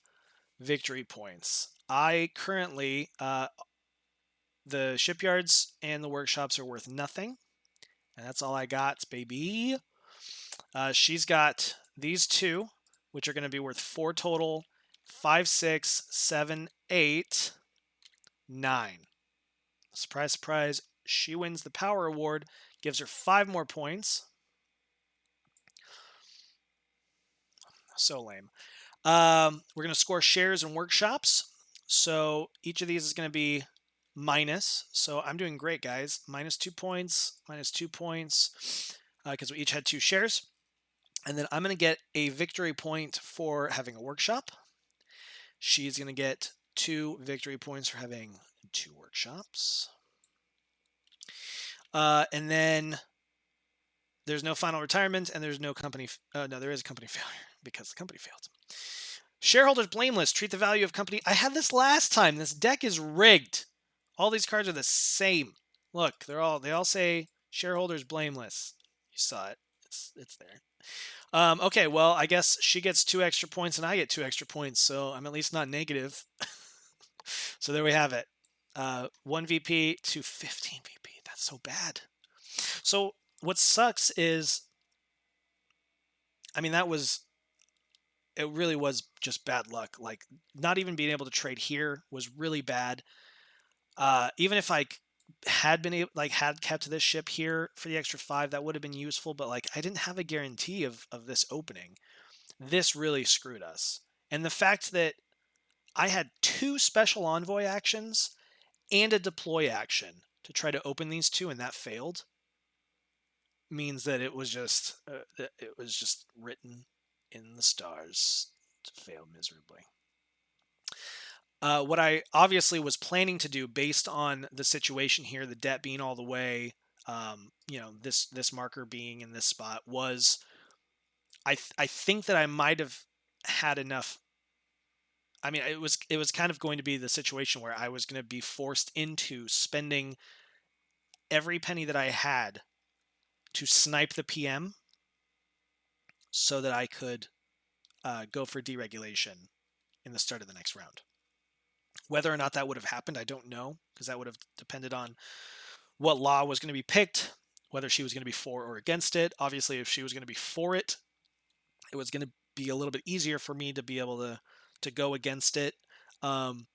victory points. I currently, the shipyards and the workshops are worth nothing. And that's all I got, baby. She's got these 2, which are going to be worth 4 total. 5, 6, 7, 8, 9. Surprise, surprise. She wins the power award, gives her 5 more points. So lame. We're going to score shares and workshops. So each of these is going to be minus. So I'm doing great, guys. Minus 2 points, minus 2 points, because we each had 2 shares. And then I'm going to get a victory point for having a workshop. She's going to get 2 victory points for having 2 workshops. And then there's no final retirement, and there's no company. No, there is a company failure because the company failed. Shareholders blameless. Treat the value of company. I had this last time. This deck is rigged. All these cards are the same. Look, they all say shareholders blameless. You saw it. It's there. Okay, well, I guess she gets 2 extra points and I get 2 extra points, so I'm at least not negative. So there we have it. 1 VP to 15 VP. That's so bad. So what sucks is, I mean, it really was just bad luck. Like, not even being able to trade here was really bad. Even if I had been able, had kept this ship here for the extra 5, that would have been useful. But like, I didn't have a guarantee of this opening. This really screwed us. And the fact that I had 2 special envoy actions and a deploy action to try to open these 2, and that failed, means that it was just written in the stars to fail miserably. What I obviously was planning to do based on the situation here, the debt being all the way, this marker being in this spot was I think that I might have had enough. I mean, it was kind of going to be the situation where I was going to be forced into spending every penny that I had to snipe the PM so that I could go for deregulation in the start of the next round. Whether or not that would have happened, I don't know, because that would have depended on what law was going to be picked, whether she was going to be for or against it. Obviously, if she was going to be for it, it was going to be a little bit easier for me to be able to go against it. Um,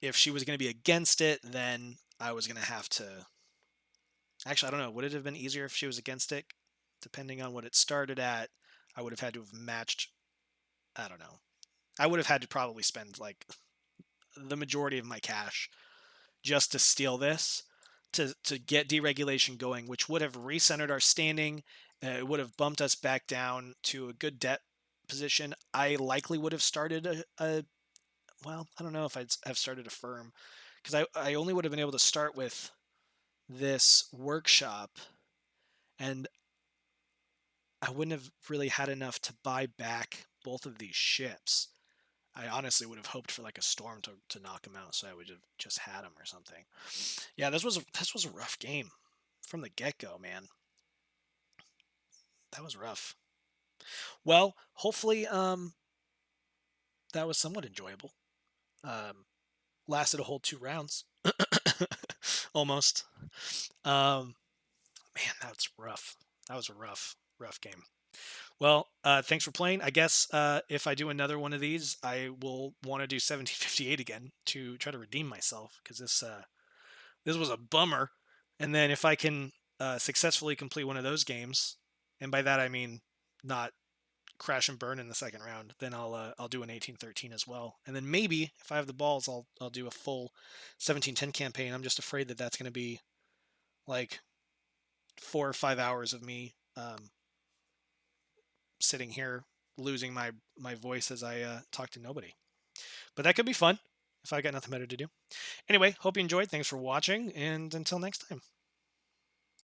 if she was going to be against it, then I was going to have to. Actually, I don't know. Would it have been easier if she was against it? Depending on what it started at, I would have had to have matched. I don't know. I would have had to probably spend like the majority of my cash just to steal this to get deregulation going, which would have recentered our standing. It would have bumped us back down to a good debt position. I likely would have started a well, I don't know if I'd have started a firm because I only would have been able to start with this workshop, and I wouldn't have really had enough to buy back both of these ships. I honestly would have hoped for like a storm to knock them out, so I would have just had them or something. Yeah, this was a rough game from the get go, man. That was rough. Well, hopefully, that was somewhat enjoyable. Um, Lasted a whole 2 rounds, almost. Um, Man, that's rough. That was a rough game. Well, thanks for playing. I guess if I do another one of these, I will want to do 1758 again to try to redeem myself because this was a bummer. And then if I can successfully complete one of those games, and by that I mean not crash and burn in the second round, then I'll do an 1813 as well. And then maybe if I have the balls, I'll do a full 1710 campaign. I'm just afraid that that's going to be like 4 or 5 hours of me sitting here losing my voice as I talk to nobody. But that could be fun if I got nothing better to do. Anyway, hope you enjoyed. Thanks for watching, and until next time.